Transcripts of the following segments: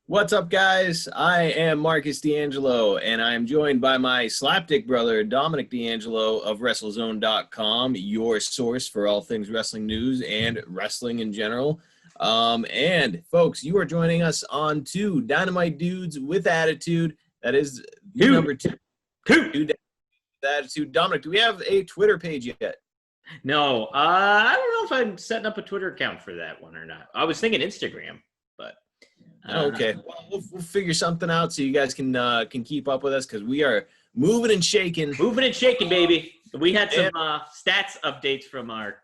What's up, guys? I am Marcus DeAngelo, and I am joined by my slapdick brother, Dominic DeAngelo of WrestleZone.com, your source for all things wrestling news and wrestling in general. And, folks, you are joining us on Dynamite Dudes With Attitude. That is the number two. With Attitude. Dominic, do we have a Twitter page yet? No. I don't know if I'm setting up a Twitter account for that one or not. I was thinking Instagram, but... Okay, well, we'll figure something out so you guys can keep up with us because we are moving and shaking. Moving and shaking, baby. We had some stats updates from our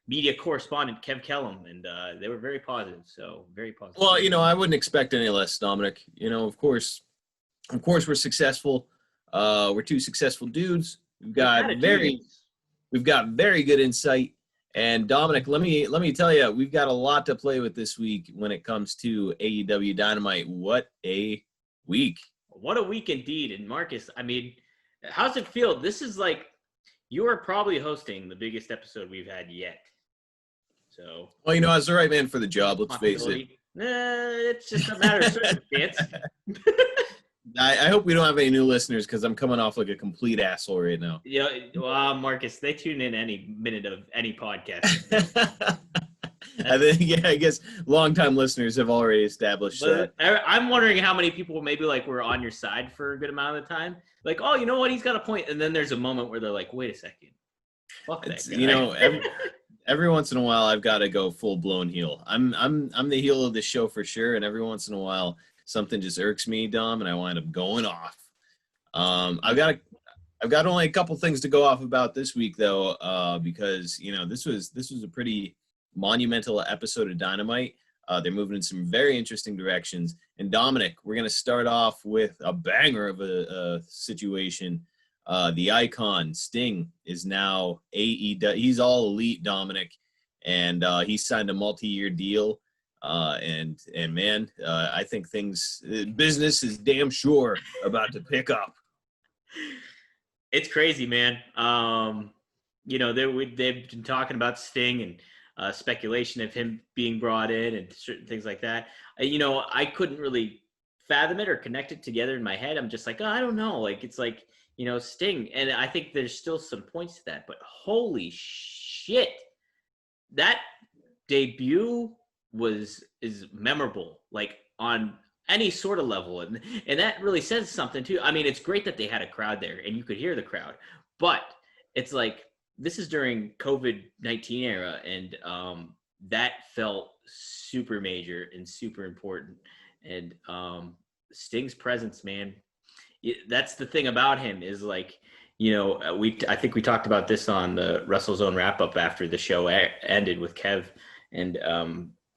media correspondent, Kev Kellum, and they were very positive, so very positive. Well, I wouldn't expect any less, Dominic. Of course we're successful. We're two successful dudes. We've got very good insight. And Dominic, let me tell you, we've got a lot to play with this week when it comes to AEW Dynamite. What a week. What a week indeed. And Marcus, I mean, how's it feel? This is like, you are probably hosting the biggest episode we've had yet. So. Well, I was the right man for the job, let's face it. It's just a matter of circumstance. I hope we don't have any new listeners because I'm coming off like a complete asshole right now. Yeah, well, Marcus, they tune in any minute of any podcast. I guess longtime listeners have already established that. I'm wondering how many people maybe were on your side for a good amount of the time. Like, oh, you know what? He's got a point. And then there's a moment where they're like, wait a second. Fuck that guy. Every once in a while, I've got to go full blown heel. I'm the heel of the show for sure. And every once in a while, something just irks me, Dom, and I wind up going off. I've got only a couple things to go off about this week, though, because this was a pretty monumental episode of Dynamite. They're moving in some very interesting directions. And Dominic, we're gonna start off with a banger of a situation. The Icon Sting is now AEW. He's all elite, Dominic, and he signed a multi-year deal. And man, I think business is damn sure about to pick up. It's crazy, man. They've been talking about Sting and speculation of him being brought in and certain things like that. I couldn't really fathom it or connect it together in my head. I'm just like, oh, I don't know. It's Sting. And I think there's still some points to that, but holy shit, that debut is memorable, on any sort of level, and that really says something too. I mean, it's great that they had a crowd there and you could hear the crowd, but it's this is during COVID-19 era, and that felt super major and super important. And Sting's presence, man, that's the thing about him is I think we talked about this on the WrestleZone wrap up after the show ended with Kev, and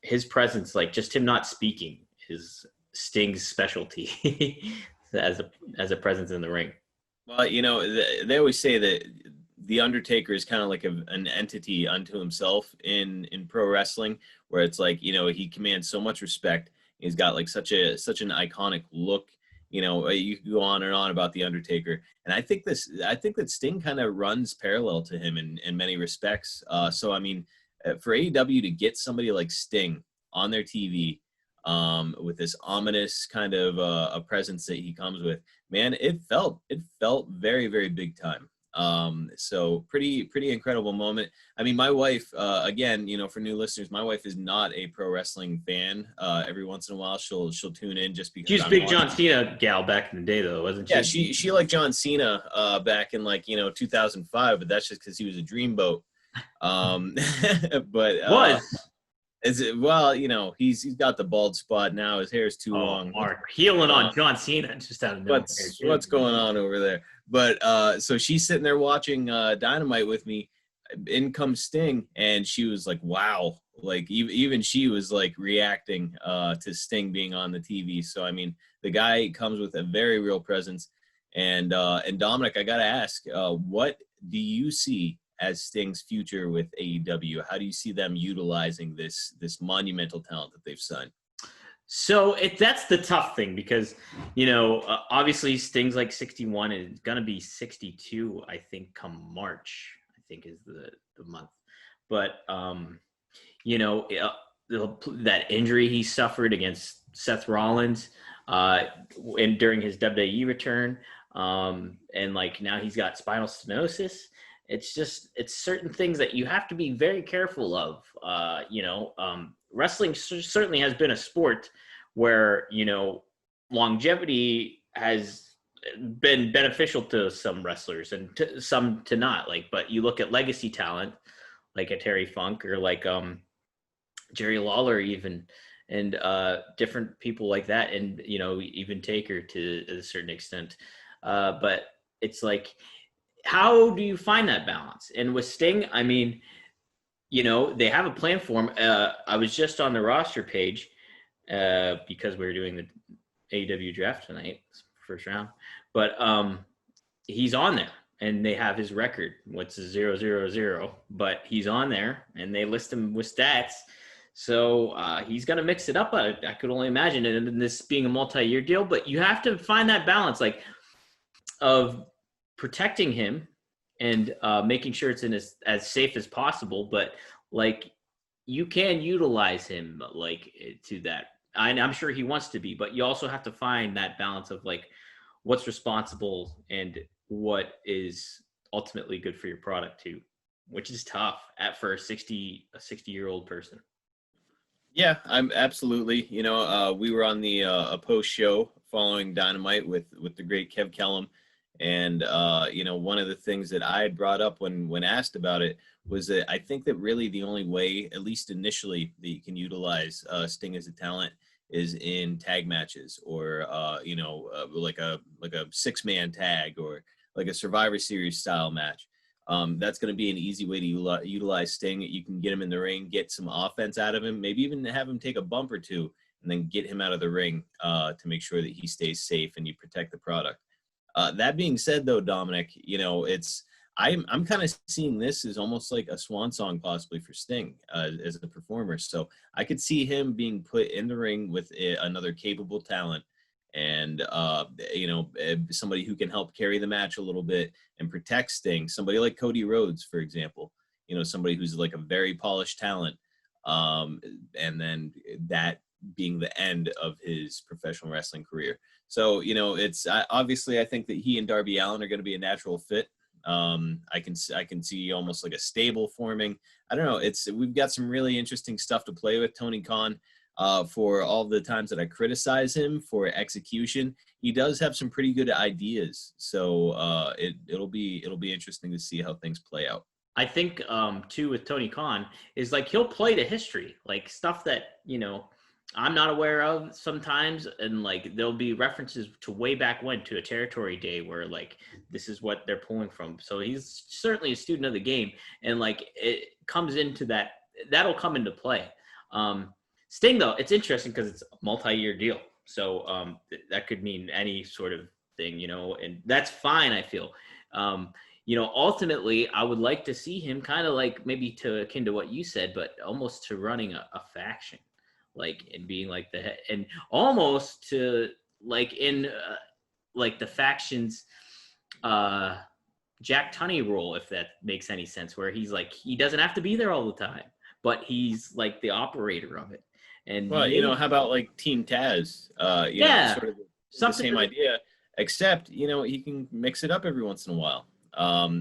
his presence, just him not speaking, is Sting's specialty as a presence in the ring. Well, they always say that the Undertaker is kind of like an entity unto himself in pro wrestling, where it's he commands so much respect. He's got such an iconic look. You can go on and on about the Undertaker, and I think that Sting kind of runs parallel to him in many respects. So I mean, for AEW to get somebody like Sting on their TV with this ominous kind of a presence that he comes with, man, it felt very, very big time. So pretty incredible moment. I mean, my wife, again, for new listeners, my wife is not a pro wrestling fan. Every once in a while she'll tune in just because she's a big John Cena gal back in the day, though, wasn't she? Yeah, she liked John Cena back in 2005, but that's just because he was a dreamboat. But he's got the bald spot now. His hair's too long. Mark, healing on John Cena just out of nowhere. What's going on over there? But so she's sitting there watching Dynamite with me. In comes Sting, and she was like, "Wow!" Even she was reacting to Sting being on the TV. So I mean, the guy comes with a very real presence. And Dominic, I gotta ask, what do you see as Sting's future with AEW? How do you see them utilizing this monumental talent that they've signed? So that's the tough thing because, obviously Sting's 61 and it's going to be 62, I think, come March, I think is the month. But, that injury he suffered against Seth Rollins and during his WWE return. And like now he's got spinal stenosis. It's certain things that you have to be very careful of. Wrestling certainly has been a sport where, longevity has been beneficial to some wrestlers and some to not. But you look at legacy talent like a Terry Funk or like Jerry Lawler even, and different people like that, and even Taker to a certain extent. But it's like, how do you find that balance? And with Sting, I mean, they have a plan for him. I was just on the roster page because we were doing the AEW Draft tonight, first round. But he's on there, and they have his record. What's 0-0-0? But he's on there, and they list him with stats. So he's going to mix it up. I could only imagine it, and this being a multi-year deal. But you have to find that balance, of protecting him and making sure it's in as safe as possible. But you can utilize him to that. I'm sure he wants to be, but you also have to find that balance of what's responsible and what is ultimately good for your product too, which is tough for a 60-year-old person. Yeah, I'm absolutely. We were on the a post show following Dynamite with the great Kev Kellum, and one of the things that I had brought up when asked about it was that I think that really the only way, at least initially, that you can utilize Sting as a talent is in tag matches, or like a 6-man tag, or like a Survivor Series style match. That's going to be an easy way to utilize Sting. You can get him in the ring, get some offense out of him, maybe even have him take a bump or two, and then get him out of the ring to make sure that he stays safe and you protect the product. That being said, though, Dominic, I'm kind of seeing this as almost like a swan song possibly for Sting as a performer. So I could see him being put in the ring with another capable talent, and somebody who can help carry the match a little bit and protect Sting. Somebody like Cody Rhodes, for example, somebody who's like a very polished talent, and then that being the end of his professional wrestling career. So it's obviously, I think that he and Darby Allin are going to be a natural fit. I can see almost like a stable forming. I don't know. We've got some really interesting stuff to play with. Tony Khan, for all the times that I criticize him for execution, he does have some pretty good ideas. So it'll be interesting to see how things play out. I think too with Tony Khan is he'll play to history, stuff that I'm not aware of sometimes, and there'll be references to way back when, to a territory day where this is what they're pulling from. So he's certainly a student of the game, and it comes into that'll come into play. Sting, though, it's interesting because it's a multi-year deal, so that could mean any sort of thing, and that's fine. I feel, ultimately, I would like to see him kind of maybe akin to what you said, but almost to running a faction. And being the head, and almost to in the factions Jack Tunney role, if that makes any sense, where he's he doesn't have to be there all the time, but he's the operator of it. And how about Team Taz? Sort of the same idea, except he can mix it up every once in a while.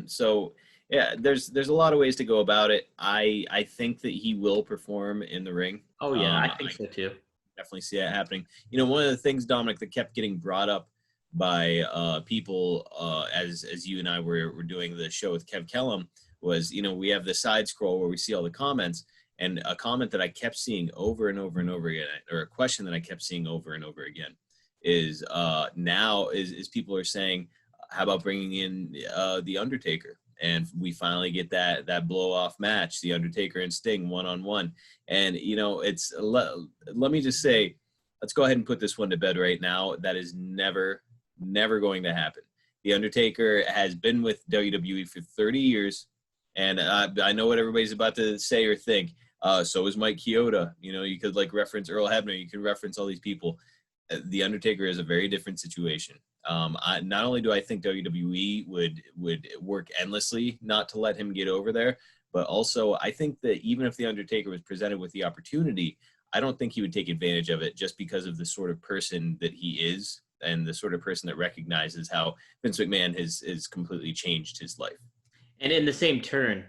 So yeah, there's a lot of ways to go about it. I think that he will perform in the ring. Oh yeah, I think so too. Definitely see that happening. One of the things, Dominic, that kept getting brought up by people as you and I were doing the show with Kev Kellum was, we have the side scroll where we see all the comments, and a comment that I kept seeing over and over and over again, or a question that I kept seeing over and over again, is now people are saying, how about bringing in the Undertaker? And we finally get that blow off match, the Undertaker and Sting 1-on-1. And let me just say, let's go ahead and put this one to bed right now. That is never going to happen. The Undertaker has been with WWE for 30 years, and I know what everybody's about to say or think. So is Mike Chioda. You could reference Earl Hebner. You could reference all these people. The Undertaker is a very different situation. Not only do I think WWE would work endlessly not to let him get over there, But also, I think that even if The Undertaker was presented with the opportunity, I don't think he would take advantage of it just because of the sort of person that he is and the sort of person that recognizes how Vince McMahon has completely changed his life. And in the same turn,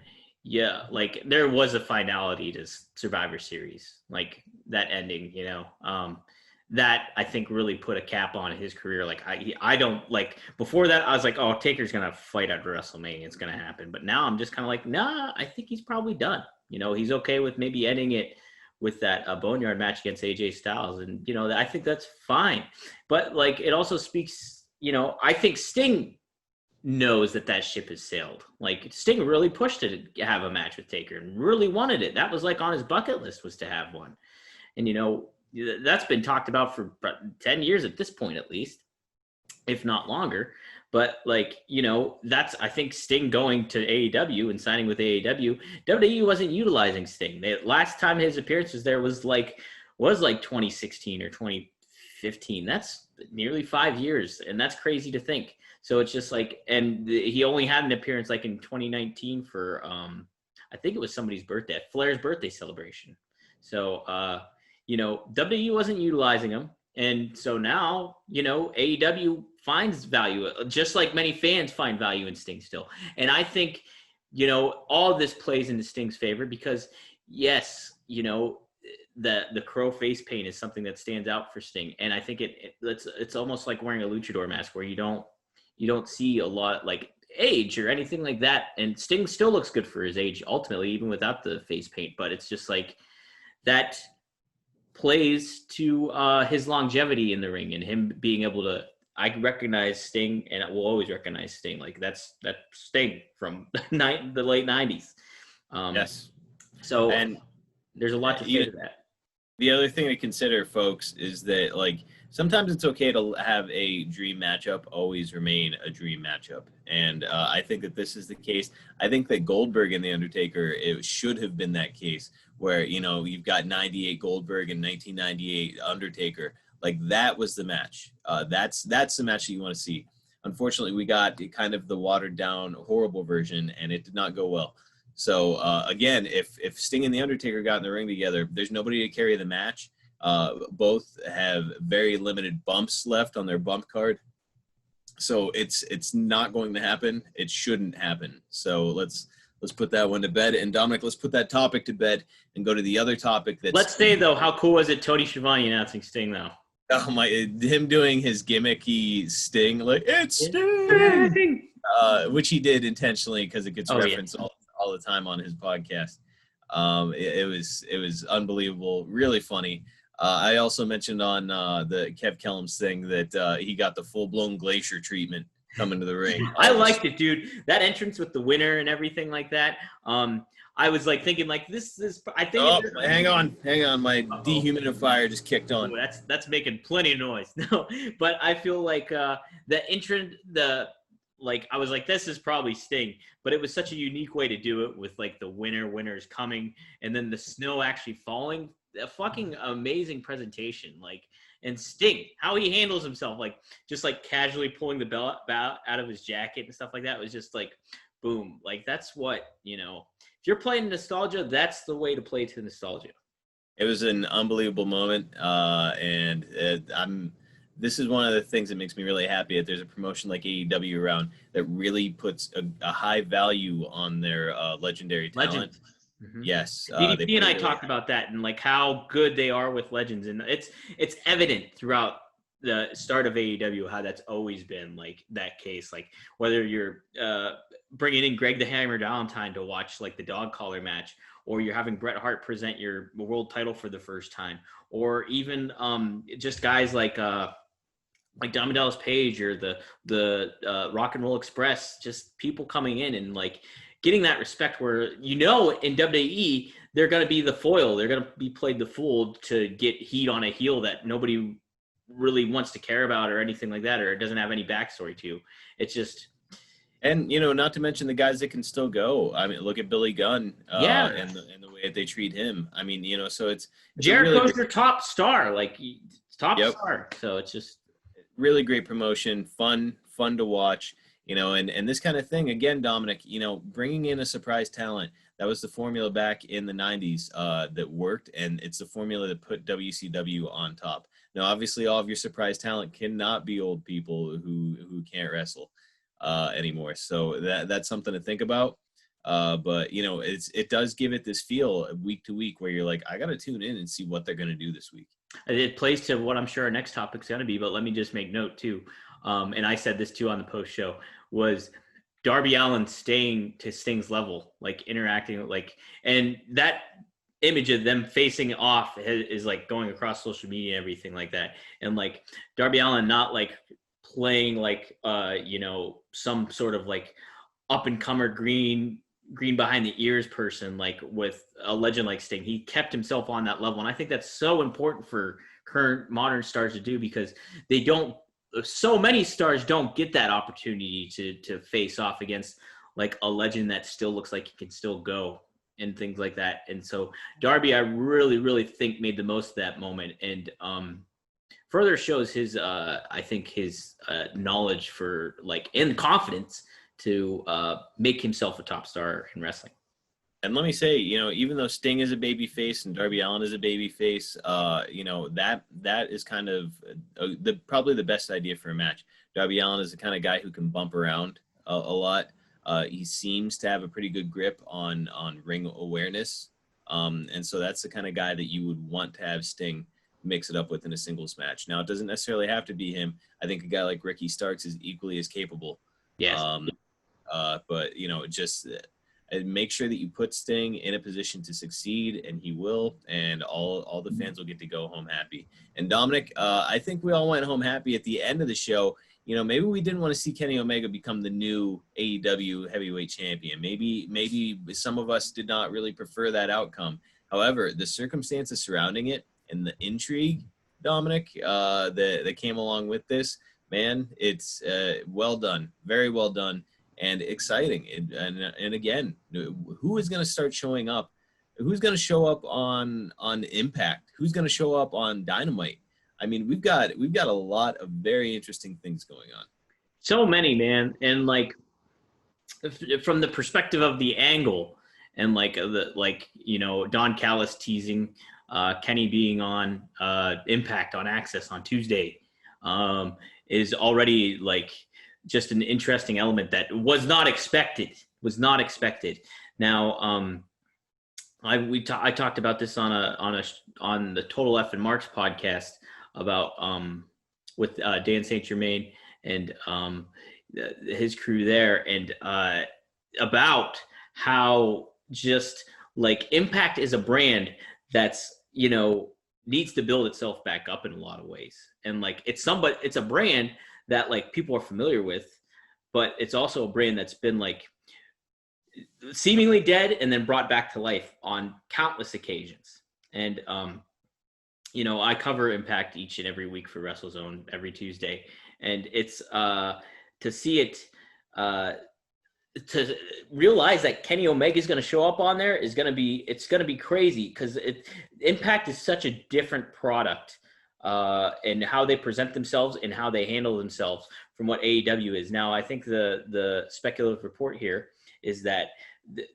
yeah, like there was a finality to Survivor Series, like that ending, that I think really put a cap on his career. Like I don't like before that, I was like, oh, Taker's going to fight after WrestleMania. It's going to happen. But now I'm just kind of like, nah, I think he's probably done. He's okay with maybe ending it with that Boneyard match against AJ Styles. And, I think that's fine. But like, it also speaks, I think Sting knows that ship has sailed. Like Sting really pushed it to have a match with Taker and really wanted it. That was like on his bucket list was to have one. And, that's been talked about for 10 years at this point, at least, if not longer. But like, that's, I think Sting going to AEW and signing with AEW, WWE wasn't utilizing Sting. The last time his appearance was there was like 2016 or 2015. That's nearly 5 years. And that's crazy to think. So it's just like, and he only had an appearance like in 2019 for, I think it was somebody's birthday, Flair's birthday celebration. So, WWE wasn't utilizing him. And so now, AEW finds value, just like many fans find value in Sting still. And I think, all of this plays into Sting's favor because, yes, the crow face paint is something that stands out for Sting. And I think it's almost like wearing a luchador mask where you don't see a lot like age or anything like that. And Sting still looks good for his age, ultimately, even without the face paint. But it's just like that plays to his longevity in the ring and him being able to. I recognize Sting, and I will always recognize Sting. Like that's Sting from the late '90s. Yes. So and there's a lot to say to that. The other thing to consider, folks, is that like sometimes it's okay to have a dream matchup always remain a dream matchup. And I think that this is the case. I think that Goldberg and The Undertaker, it should have been that case where, you've got 98 Goldberg and 1998 Undertaker. Like that was the match. That's the match that you want to see. Unfortunately, we got kind of the watered down, horrible version, and it did not go well. So again, if Sting and The Undertaker got in the ring together, there's nobody to carry the match. Both have very limited bumps left on their bump card. So it's not going to happen. It shouldn't happen. So let's put that one to bed. And Dominic, let's put that topic to bed and go to the other topic. Let's say though, how cool was it Tony Schiavone announcing Sting though? Oh my! Him doing his gimmicky Sting, like it's Sting, which he did intentionally because it gets referenced all the time on his podcast. It was unbelievable, really funny. I also mentioned on the Kev Kellum's thing that he got the full-blown Glacier treatment coming to the ring. I liked it, dude. That entrance with the winner and everything like that. I was like thinking like this is. I think. Oh, hang on. My dehumidifier just kicked on. Oh, that's making plenty of noise. No, but I feel like the entrance, I was like, this is probably Sting, but it was such a unique way to do it with like the winners coming and then the snow actually falling. A fucking amazing presentation. Like, and Sting, how he handles himself, like just like casually pulling the belt out of his jacket and stuff like that was just like, boom. Like that's what, if you're playing nostalgia, that's the way to play to nostalgia. It was an unbelievable moment. This is one of the things that makes me really happy that there's a promotion like AEW around that really puts a high value on their legendary talent. Legend. Mm-hmm. Yes. DDP and I talked about that and like how good they are with legends. And it's evident throughout the start of AEW how that's always been like that case. Like whether you're bringing in Greg the Hammer Valentine to watch like the dog collar match, or you're having Bret Hart present your world title for the first time, or even just guys like Diamond Dallas Page or the Rock and Roll Express, just people coming in and like getting that respect where, in WWE, they're going to be the foil. They're going to be played the fool to get heat on a heel that nobody really wants to care about or anything like that, or it doesn't have any backstory to. It's just... And, not to mention the guys that can still go. I mean, look at Billy Gunn and the way that they treat him. I mean, so it's Jericho's really your top star, star. So it's just... Really great promotion, fun to watch, and this kind of thing, again, Dominic, bringing in a surprise talent That was the formula back in the 90s that worked, and it's the formula that put WCW on top. Now, obviously, all of your surprise talent cannot be old people who can't wrestle anymore. So that's something to think about. But you know, it does give it this feel week to week where you're like, I got to tune in and see what they're going to do this week. It plays to what I'm sure our next topic's going to be, but let me just make note too. And I said this too on the post show, was Darby Allin staying to Sting's level, like interacting, like, and that image of them facing off is like going across social media and everything like that. And like Darby Allin not like playing like, you know, some sort of like up and comer green behind the ears person, like with a legend like Sting. He kept himself on that level. And I think that's so important for current modern stars to do, because they don't, so many stars don't get that opportunity to face off against like a legend that still looks like he can still go and things like that. And so Darby, I really, really think made the most of that moment, and further shows his, I think his knowledge for like, and confidence to make himself a top star in wrestling. And let me say, you know, even though Sting is a babyface and Darby Allin is a babyface, you know, that is kind of probably the best idea for a match. Darby Allin is the kind of guy who can bump around a lot. He seems to have a pretty good grip on ring awareness. And so that's the kind of guy that you would want to have Sting mix it up with in a singles match. Now, it doesn't necessarily have to be him. I think a guy like Ricky Starks is equally as capable. Yes. But, you know, just make sure that you put Sting in a position to succeed, and he will, and all the fans will get to go home happy. And Dominic, I think we all went home happy at the end of the show. You know, maybe we didn't want to see Kenny Omega become the new AEW heavyweight champion. Maybe some of us did not really prefer that outcome. However, the circumstances surrounding it and the intrigue, Dominic, that came along with this, man, it's well done, very well done. And exciting. And again, who is going to start showing up? Who's going to show up on Impact? Who's going to show up on Dynamite? I mean, we've got a lot of very interesting things going on. So many, man. And like from the perspective of the angle, and like you know, Don Callis teasing Kenny being on Impact on Access on Tuesday is already like just an interesting element that was not expected. Now, I talked about this on the Total F and Marks podcast about with Dan St. Germain and his crew there, and about how just like Impact is a brand that's, you know, needs to build itself back up in a lot of ways. And like it's a brand that like people are familiar with, but it's also a brand that's been like seemingly dead and then brought back to life on countless occasions. And, you know, I cover Impact each and every week for WrestleZone every Tuesday. And it's to see it, to realize that Kenny Omega is going to show up on there it's going to be crazy, because Impact is such a different product. And how they present themselves and how they handle themselves from what AEW is. Now, I think the speculative report here is that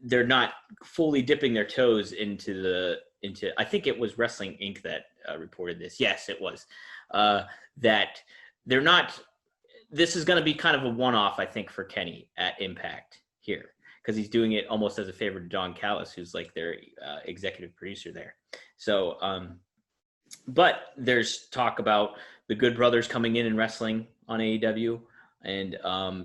they're not fully dipping their toes into I think it was Wrestling Inc. that reported this. Yes, it was. That they're not, this is going to be kind of a one-off, I think, for Kenny at Impact here, because he's doing it almost as a favor to Don Callis, who's like their executive producer there. So, but there's talk about the Good Brothers coming in and wrestling on AEW. And,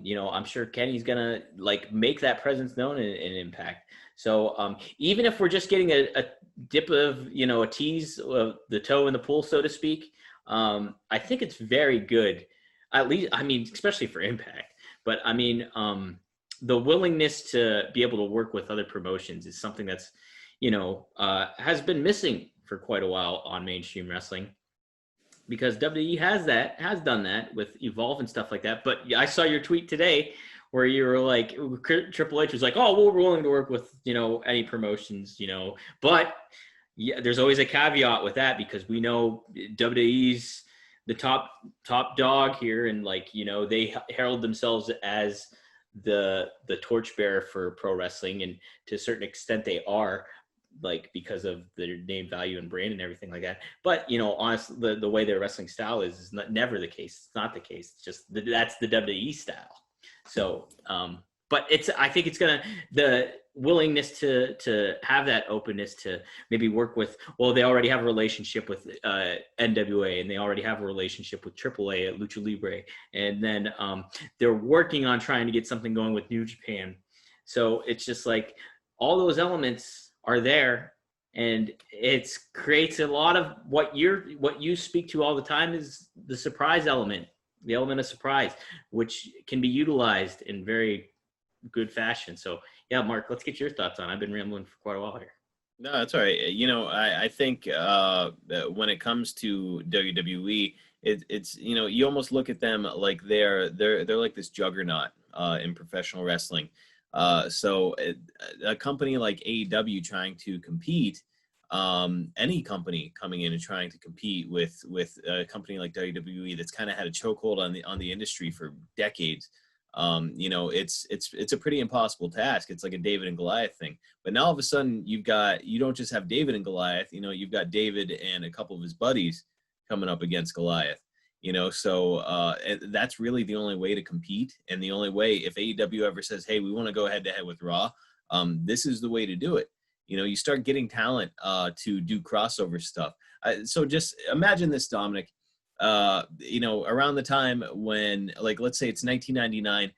you know, I'm sure Kenny's going to like make that presence known in Impact. So even if we're just getting a dip of, you know, a tease of the toe in the pool, so to speak, I think it's very good. At least, I mean, especially for Impact. But I mean, the willingness to be able to work with other promotions is something that's, you know, has been missing for quite a while on mainstream wrestling, because WWE has done that with Evolve and stuff like that. But I saw your tweet today where you were like, Triple H was like, oh, well, we're willing to work with, you know, any promotions, you know, but yeah, there's always a caveat with that, because we know WWE's the top dog here. And like, you know, they herald themselves as the torchbearer for pro wrestling, and to a certain extent they are, like, because of their name value and brand and everything like that. But honestly, the way their wrestling style is never the case. It's not the case. It's just that's the WWE style. So but I think it's gonna, the willingness to have that openness to maybe work with, well, they already have a relationship with NWA, and they already have a relationship with AAA at Lucha Libre, and then they're working on trying to get something going with New Japan. So it's just like all those elements are there, and it creates a lot of what you speak to all the time is the surprise element, the element of surprise, which can be utilized in very good fashion. So yeah, Mark, let's get your thoughts on it. I've been rambling for quite a while here. No, that's all right. I think when it comes to WWE, it's you almost look at them like they're like this juggernaut in professional wrestling. So a company like AEW trying to compete, any company coming in and trying to compete with a company like WWE that's kind of had a chokehold on the industry for decades. It's a pretty impossible task. It's like a David and Goliath thing. But now all of a sudden you don't just have David and Goliath, you've got David and a couple of his buddies coming up against Goliath. So that's really the only way to compete. And the only way, if AEW ever says, hey, we want to go head to head with Raw, this is the way to do it. You start getting talent to do crossover stuff. So just imagine this, Dominic. Around the time when, like, let's say it's 1999,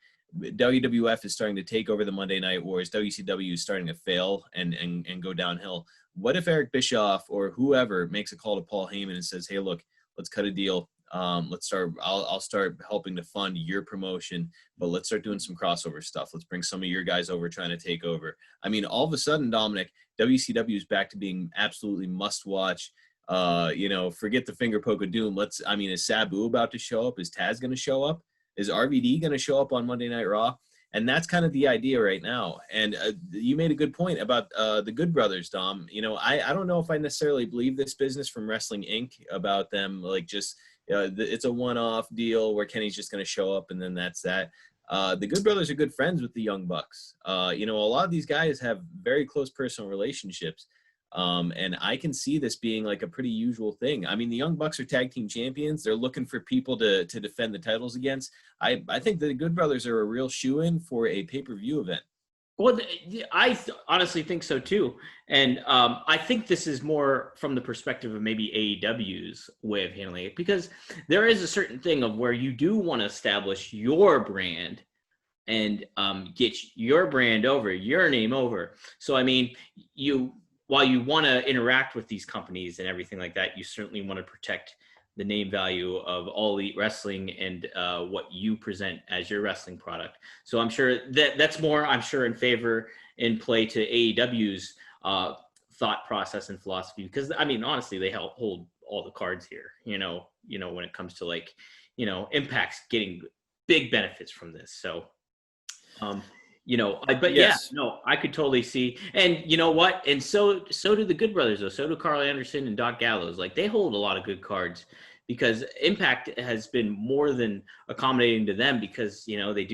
WWF is starting to take over the Monday Night Wars. WCW is starting to fail and go downhill. What if Eric Bischoff or whoever makes a call to Paul Heyman and says, hey, look, let's cut a deal. I'll start helping to fund your promotion, but let's start doing some crossover stuff. Let's bring some of your guys over trying to take over. I mean, all of a sudden, Dominic, WCW is back to being absolutely must watch. Forget the finger poke of doom. Is Sabu about to show up? Is Taz going to show up? Is RVD going to show up on Monday Night Raw? And that's kind of the idea right now. And you made a good point about the Good Brothers, Dom. I don't know if I necessarily believe this business from Wrestling Inc. about them, like, just it's a one-off deal where Kenny's just going to show up and then that's that. The Good Brothers are good friends with the Young Bucks. A lot of these guys have very close personal relationships. And I can see this being like a pretty usual thing. I mean, the Young Bucks are tag team champions. They're looking for people to defend the titles against. I think the Good Brothers are a real shoo-in for a pay-per-view event. Well, I honestly think so too. And I think this is more from the perspective of maybe AEW's way of handling it, because there is a certain thing of where you do want to establish your brand and get your brand over, your name over. So, I mean, while you want to interact with these companies and everything like that, you certainly want to protect the name value of All Elite Wrestling and what you present as your wrestling product. So I'm sure that's more, in favor in play to AEW's thought process and philosophy, because I mean, honestly, they hold all the cards here, when it comes to, like, Impact's getting big benefits from this. So, but yes. Yeah, no, I could totally see. And you know what? And so do the Good Brothers, though. So do Carl Anderson and Doc Gallows. Like, they hold a lot of good cards, because Impact has been more than accommodating to them, because, they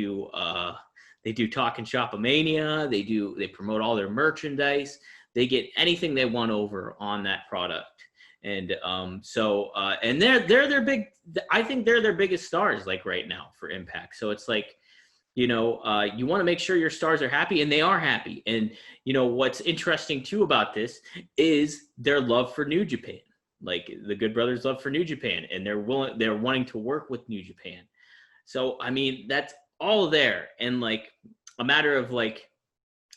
do Talk and Shop-A-Mania. They promote all their merchandise. They get anything they want over on that product. And and they're their big, I think they're their biggest stars, like, right now for Impact. So it's like, you want to make sure your stars are happy, and they are happy. And, what's interesting too about this is their love for New Japan. Like, the Good Brothers' love for New Japan, and they're wanting to work with New Japan. So, I mean, that's all there. And, like, a matter of, like,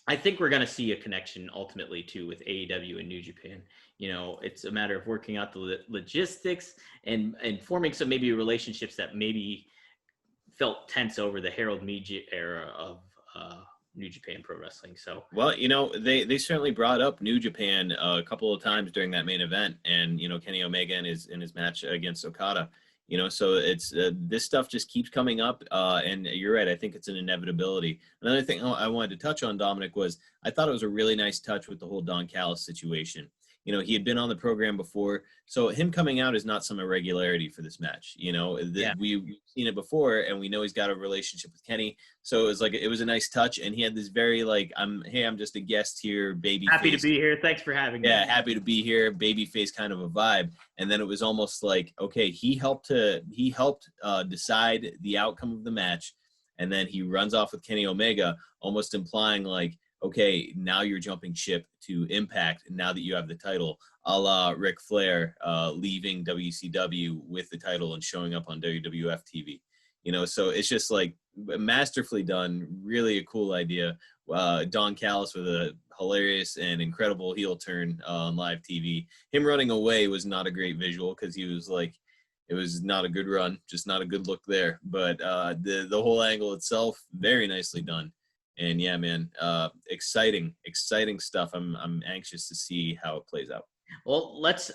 I think we're going to see a connection ultimately too with AEW and New Japan. It's a matter of working out the logistics and forming some maybe relationships that maybe felt tense over the Harold Meade era of New Japan Pro Wrestling. So, well, they certainly brought up New Japan a couple of times during that main event, and Kenny Omega in his match against Okada. So it's this stuff just keeps coming up, and you're right. I think it's an inevitability. Another thing I wanted to touch on, Dominic, was I thought it was a really nice touch with the whole Don Callis situation. he had been on the program before. So him coming out is not some irregularity for this match. We've seen it before, and we know he's got a relationship with Kenny. So it was a nice touch, and he had this very I'm just a guest here, baby. Happy to be here. Thanks for having me. Yeah, happy to be here, baby face kind of a vibe. And then it was almost like, okay, he helped decide the outcome of the match, and then he runs off with Kenny Omega, almost implying like, okay, now you're jumping ship to Impact now that you have the title, a la Ric Flair leaving WCW with the title and showing up on WWF TV. So it's just like masterfully done, really a cool idea. Don Callis with a hilarious and incredible heel turn on live TV. Him running away was not a great visual because he was like, it was not a good run, just not a good look there. But the whole angle itself, very nicely done. And yeah, man, exciting stuff. I'm anxious to see how it plays out. Well, let's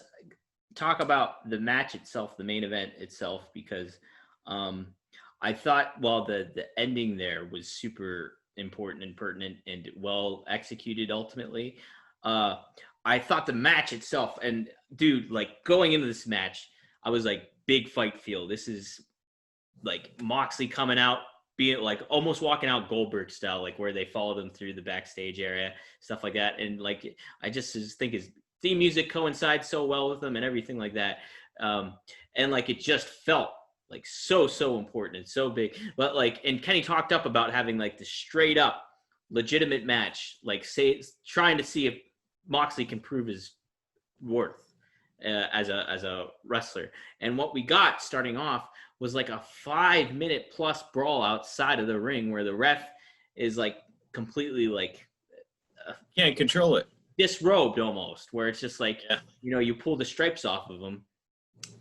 talk about the match itself, the main event itself, because I thought, the ending there was super important and pertinent and well executed ultimately. I thought the match itself, and dude, like going into this match, I was like, big fight feel. This is like Moxley coming out, being like almost walking out Goldberg style, like where they followed him through the backstage area, stuff like that. And like, I just think his theme music coincides so well with him and everything like that. And like, it just felt like so important and so big. But like, and Kenny talked up about having like the straight up legitimate match, like trying to see if Moxley can prove his worth as a wrestler. And what we got starting off was like a 5-minute plus brawl outside of the ring where the ref is like completely like can't control it, disrobed almost, where it's just like, you pull the stripes off of him,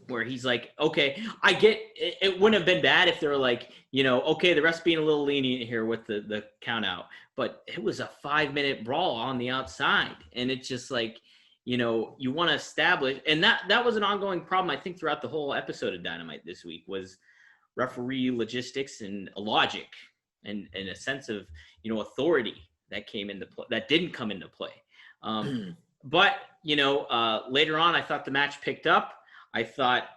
where he's like, okay, I get it wouldn't have been bad if they were like, okay, the ref's being a little lenient here with the count out, but it was a 5-minute brawl on the outside. And it's just like, you want to establish, and that was an ongoing problem, I think, throughout the whole episode of Dynamite this week, was referee logistics and logic and a sense of, authority that came into play, that didn't come into play. But, later on, I thought the match picked up. I thought,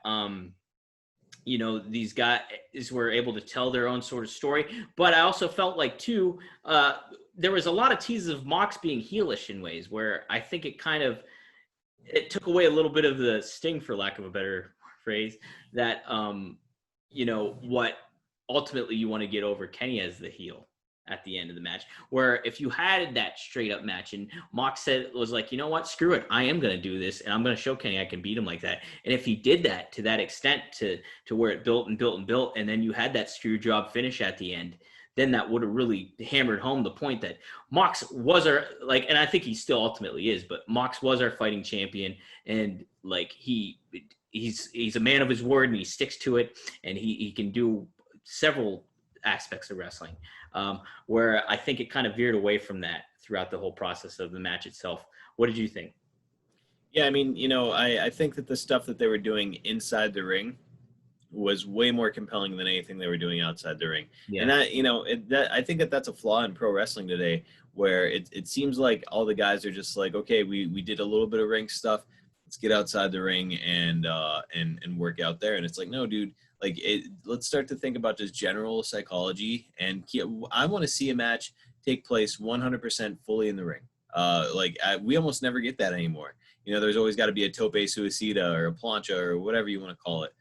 these guys were able to tell their own sort of story, but I also felt like, too, there was a lot of teases of Mox being heelish in ways where I think it took away a little bit of the sting, for lack of a better phrase, that, what ultimately you want to get over Kenny as the heel at the end of the match, where if you had that straight up match and Mox was like, you know what, screw it, I am going to do this and I'm going to show Kenny I can beat him like that. And if he did that to that extent to where it built and built and built, and then you had that screw job finish at the end, then that would have really hammered home the point that Mox was and I think he still ultimately is, but Mox was our fighting champion, and like he's a man of his word and he sticks to it, and he can do several aspects of wrestling, where I think it kind of veered away from that throughout the whole process of the match itself. What did you think? Yeah, I mean, I think that the stuff that they were doing inside the ring was way more compelling than anything they were doing outside the ring. Yeah. And I think that's a flaw in pro wrestling today, where it seems like all the guys are just like, okay, we did a little bit of ring stuff, let's get outside the ring and work out there. And it's like, no, dude, like let's start to think about just general psychology. And I want to see a match take place 100% fully in the ring. We almost never get that anymore. There's always got to be a tope suicida or a plancha or whatever you want to call it.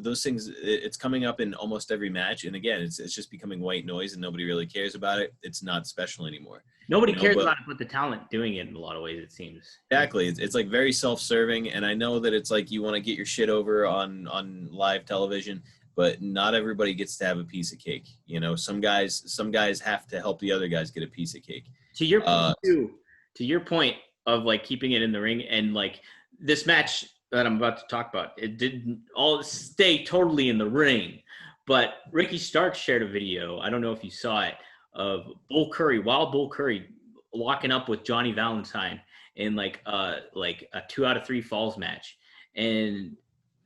Those things, it's coming up in almost every match. And again, it's just becoming white noise and nobody really cares about it. It's not special anymore. Nobody cares about it, but the talent doing it in a lot of ways, it seems. Exactly. It's like very self-serving. And I know that it's like you want to get your shit over on live television, but not everybody gets to have a piece of cake. Some guys have to help the other guys get a piece of cake. To your point, to your point of like keeping it in the ring, and like this match that I'm about to talk about, it didn't all stay totally in the ring, but Ricky Starks shared a video, I don't know if you saw it, of Wild Bull Curry locking up with Johnny Valentine in like a 2 out of 3 falls match. And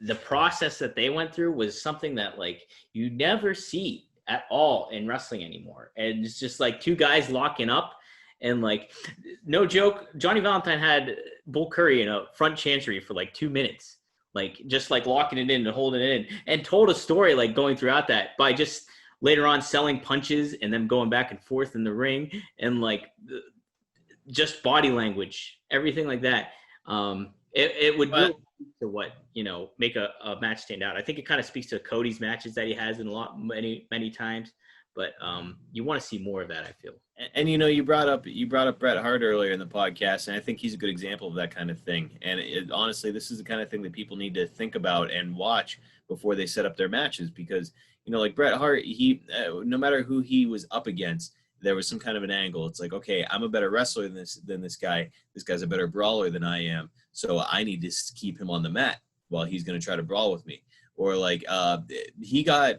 the process that they went through was something that like you never see at all in wrestling anymore. And it's just like 2 guys locking up. And like, no joke, Johnny Valentine had Bull Curry in a front chancery for like 2 minutes, like just like locking it in and holding it in, and told a story like going throughout that by just later on selling punches and then going back and forth in the ring and like just body language, everything like that. It would really speak to what, make a match stand out. I think it kind of speaks to Cody's matches that he has in many times, but you want to see more of that, I feel. And you brought up Bret Hart earlier in the podcast, and I think he's a good example of that kind of thing. And honestly, this is the kind of thing that people need to think about and watch before they set up their matches, because like Bret Hart, he no matter who he was up against, there was some kind of an angle. It's like, okay, I'm a better wrestler than this guy. This guy's a better brawler than I am, so I need to keep him on the mat while he's going to try to brawl with me. Or like he got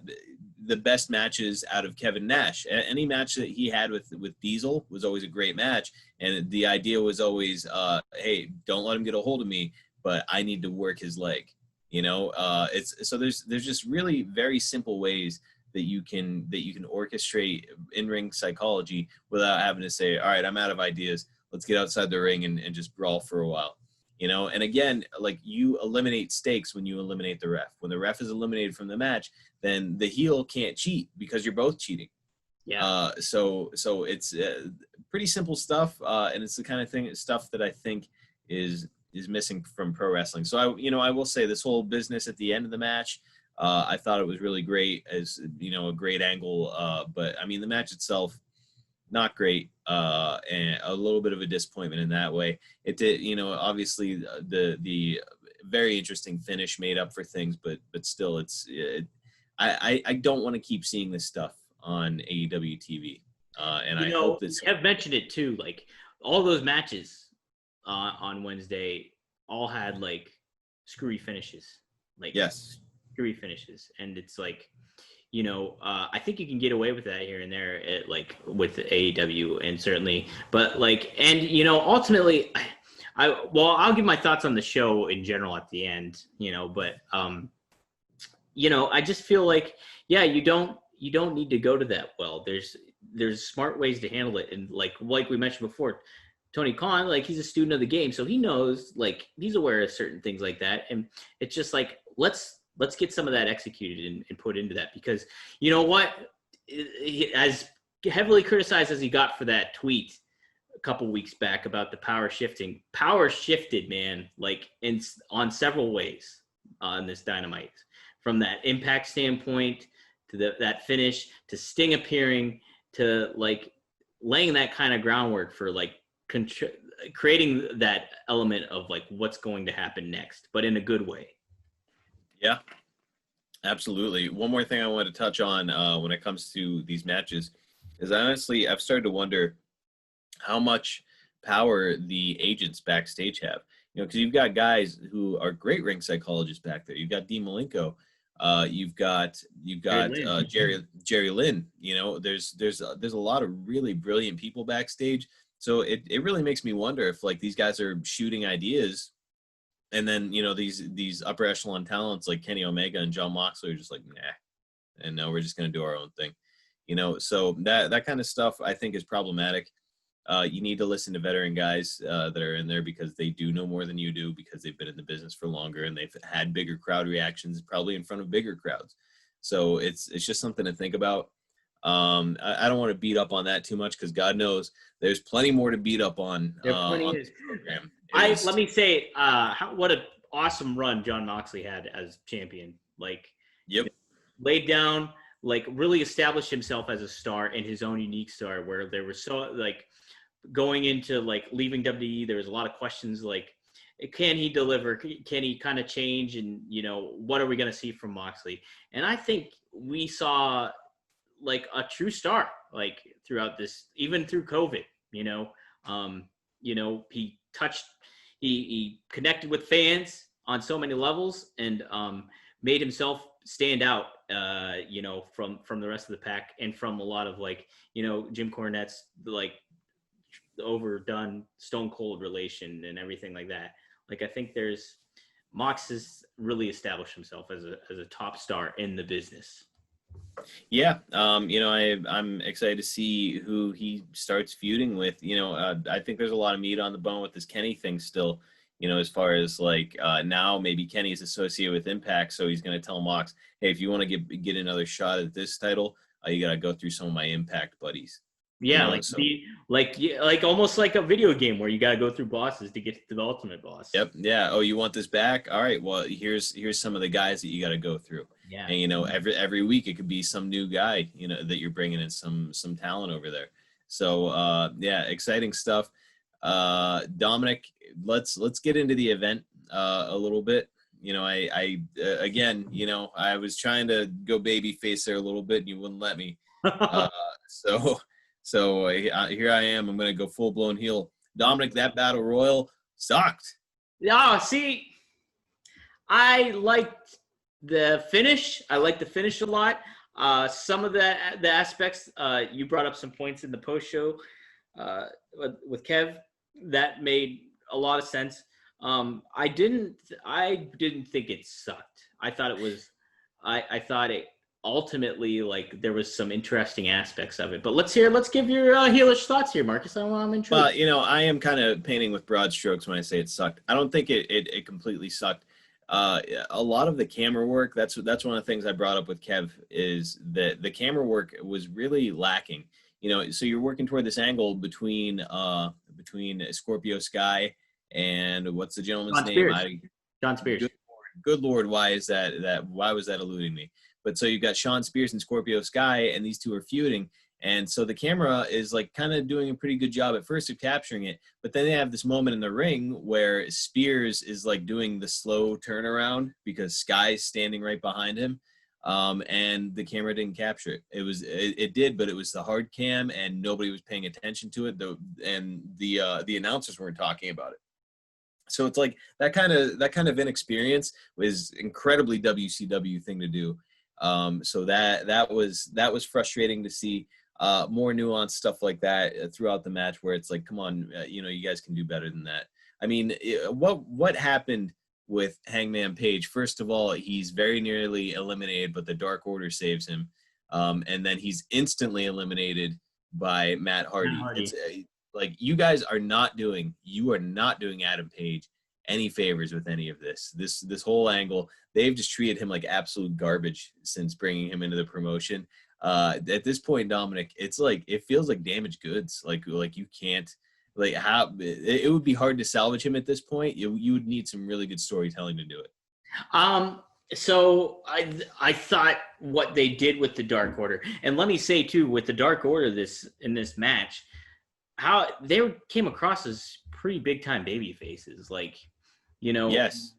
the best matches out of Kevin Nash. Any match that he had with Diesel was always a great match, and the idea was always, hey, don't let him get a hold of me, but I need to work his leg. It's so there's just really very simple ways that you can orchestrate in-ring psychology without having to say, all right, I'm out of ideas. Let's get outside the ring and just brawl for a while. And again, like, you eliminate stakes when you eliminate the ref. When the ref is eliminated from the match, then the heel can't cheat because you're both cheating. Yeah. So it's pretty simple stuff, and it's the kind of stuff that I think is missing from pro wrestling. So I will say, this whole business at the end of the match, I thought it was really great, as a great angle. But I mean, the match itself, not great, and a little bit of a disappointment in that way. It did, obviously the very interesting finish made up for things, but still, I don't want to keep seeing this stuff on AEW TV. And I hope that I've mentioned it too. Like, all those matches on Wednesday all had like screwy finishes. Like, yes, screwy finishes, and it's like, I think you can get away with that here and there, with AEW, and certainly, but like, and ultimately, I'll give my thoughts on the show in general at the end, but I just feel like, yeah, you don't need to go to that well. There's smart ways to handle it, and like we mentioned before, Tony Khan, like, he's a student of the game, so he knows, like, he's aware of certain things like that, and it's just like, let's get some of that executed and put into that, because you know what, as heavily criticized as he got for that tweet a couple weeks back about the power shifted, man, like, on several ways on this Dynamite, from that Impact standpoint to that finish, to Sting appearing, to like laying that kind of groundwork for like creating that element of like what's going to happen next, but in a good way. Yeah, absolutely. One more thing I want to touch on when it comes to these matches is, honestly, I've started to wonder how much power the agents backstage have. Because you've got guys who are great ring psychologists back there. You've got Dean Malenko. You've got Jerry Lynn. There's a lot of really brilliant people backstage. So it really makes me wonder if, like, these guys are shooting ideas, and then these upper echelon talents like Kenny Omega and Jon Moxley are just like, nah, and now we're just gonna do our own thing. So that kind of stuff, I think, is problematic. You need to listen to veteran guys that are in there, because they do know more than you do, because they've been in the business for longer and they've had bigger crowd reactions, probably in front of bigger crowds. So it's just something to think about. I don't want to beat up on that too much, because God knows there's plenty more to beat up on this program. Let me say, what an awesome run Jon Moxley had as champion. Like, yep, laid down, like, really established himself as a star, and his own unique star, where there was so, like, going into like leaving WWE, there was a lot of questions like, can he deliver? Can he kind of change? And what are we going to see from Moxley? And I think we saw like a true star, like, throughout this, even through COVID. He connected with fans on so many levels, and made himself stand out, from the rest of the pack, and from a lot of like, Jim Cornette's like overdone Stone Cold relation and everything like that. Like, I think Mox has really established himself as a top star in the business. Yeah, I'm excited to see who he starts feuding with. I think there's a lot of meat on the bone with this Kenny thing still. as far as like now maybe Kenny's associated with Impact, so he's going to tell Mox, hey, if you want to get another shot at this title, you got to go through some of my Impact buddies. Yeah, So like almost like a video game where you got to go through bosses to get to the ultimate boss. yep, yeah. Oh, you want this back? All right. Well, here's some of the guys that you got to go through. Yeah. And every week it could be some new guy, that you're bringing in some talent over there. So yeah, exciting stuff. Dominic, let's get into the event a little bit. I again, I was trying to go baby face there a little bit, and you wouldn't let me. So here I am. I'm going to go full blown heel. Dominic, that battle royal sucked. Yeah, see, I liked the finish. I liked the finish a lot. Some of the aspects, you brought up some points in the post show with Kev that made a lot of sense. I didn't think it sucked. I thought it was. I thought it ultimately, like, there was some interesting aspects of it. But let's give your heelish thoughts here, Marcus. I'm intrigued. I am kind of painting with broad strokes when I say it sucked. I don't think it completely sucked. A lot of the camera work, that's one of the things I brought up with Kev, is that the camera work was really lacking. So you're working toward this angle between Scorpio Sky and what's the gentleman's name? John Spears. Good Lord, why was that eluding me? But so you've got Sean Spears and Scorpio Sky, and these two are feuding. And so the camera is like kind of doing a pretty good job at first of capturing it. But then they have this moment in the ring where Spears is like doing the slow turnaround because Sky's standing right behind him. And the camera didn't capture it. It did, but it was the hard cam and nobody was paying attention to it. And the announcers weren't talking about it. So it's like that kind of inexperience was incredibly WCW thing to do. So that was frustrating to see. More nuanced stuff like that throughout the match, where it's like, come on, you guys can do better than that. I mean, what happened with Hangman Page? First of all, he's very nearly eliminated, but the Dark Order saves him, and then he's instantly eliminated by Matt Hardy. It's like you guys are not doing Adam Page any favors with any of this whole angle. They've just treated him like absolute garbage since bringing him into the promotion. At this point, Dominic, it's like it feels like damaged goods. Like you can't, like, how it would be hard to salvage him at this point. You would need some really good storytelling to do it. So I thought what they did with the Dark Order, and let me say too, with the Dark Order in this match, how they came across as pretty big time baby faces, like, yes,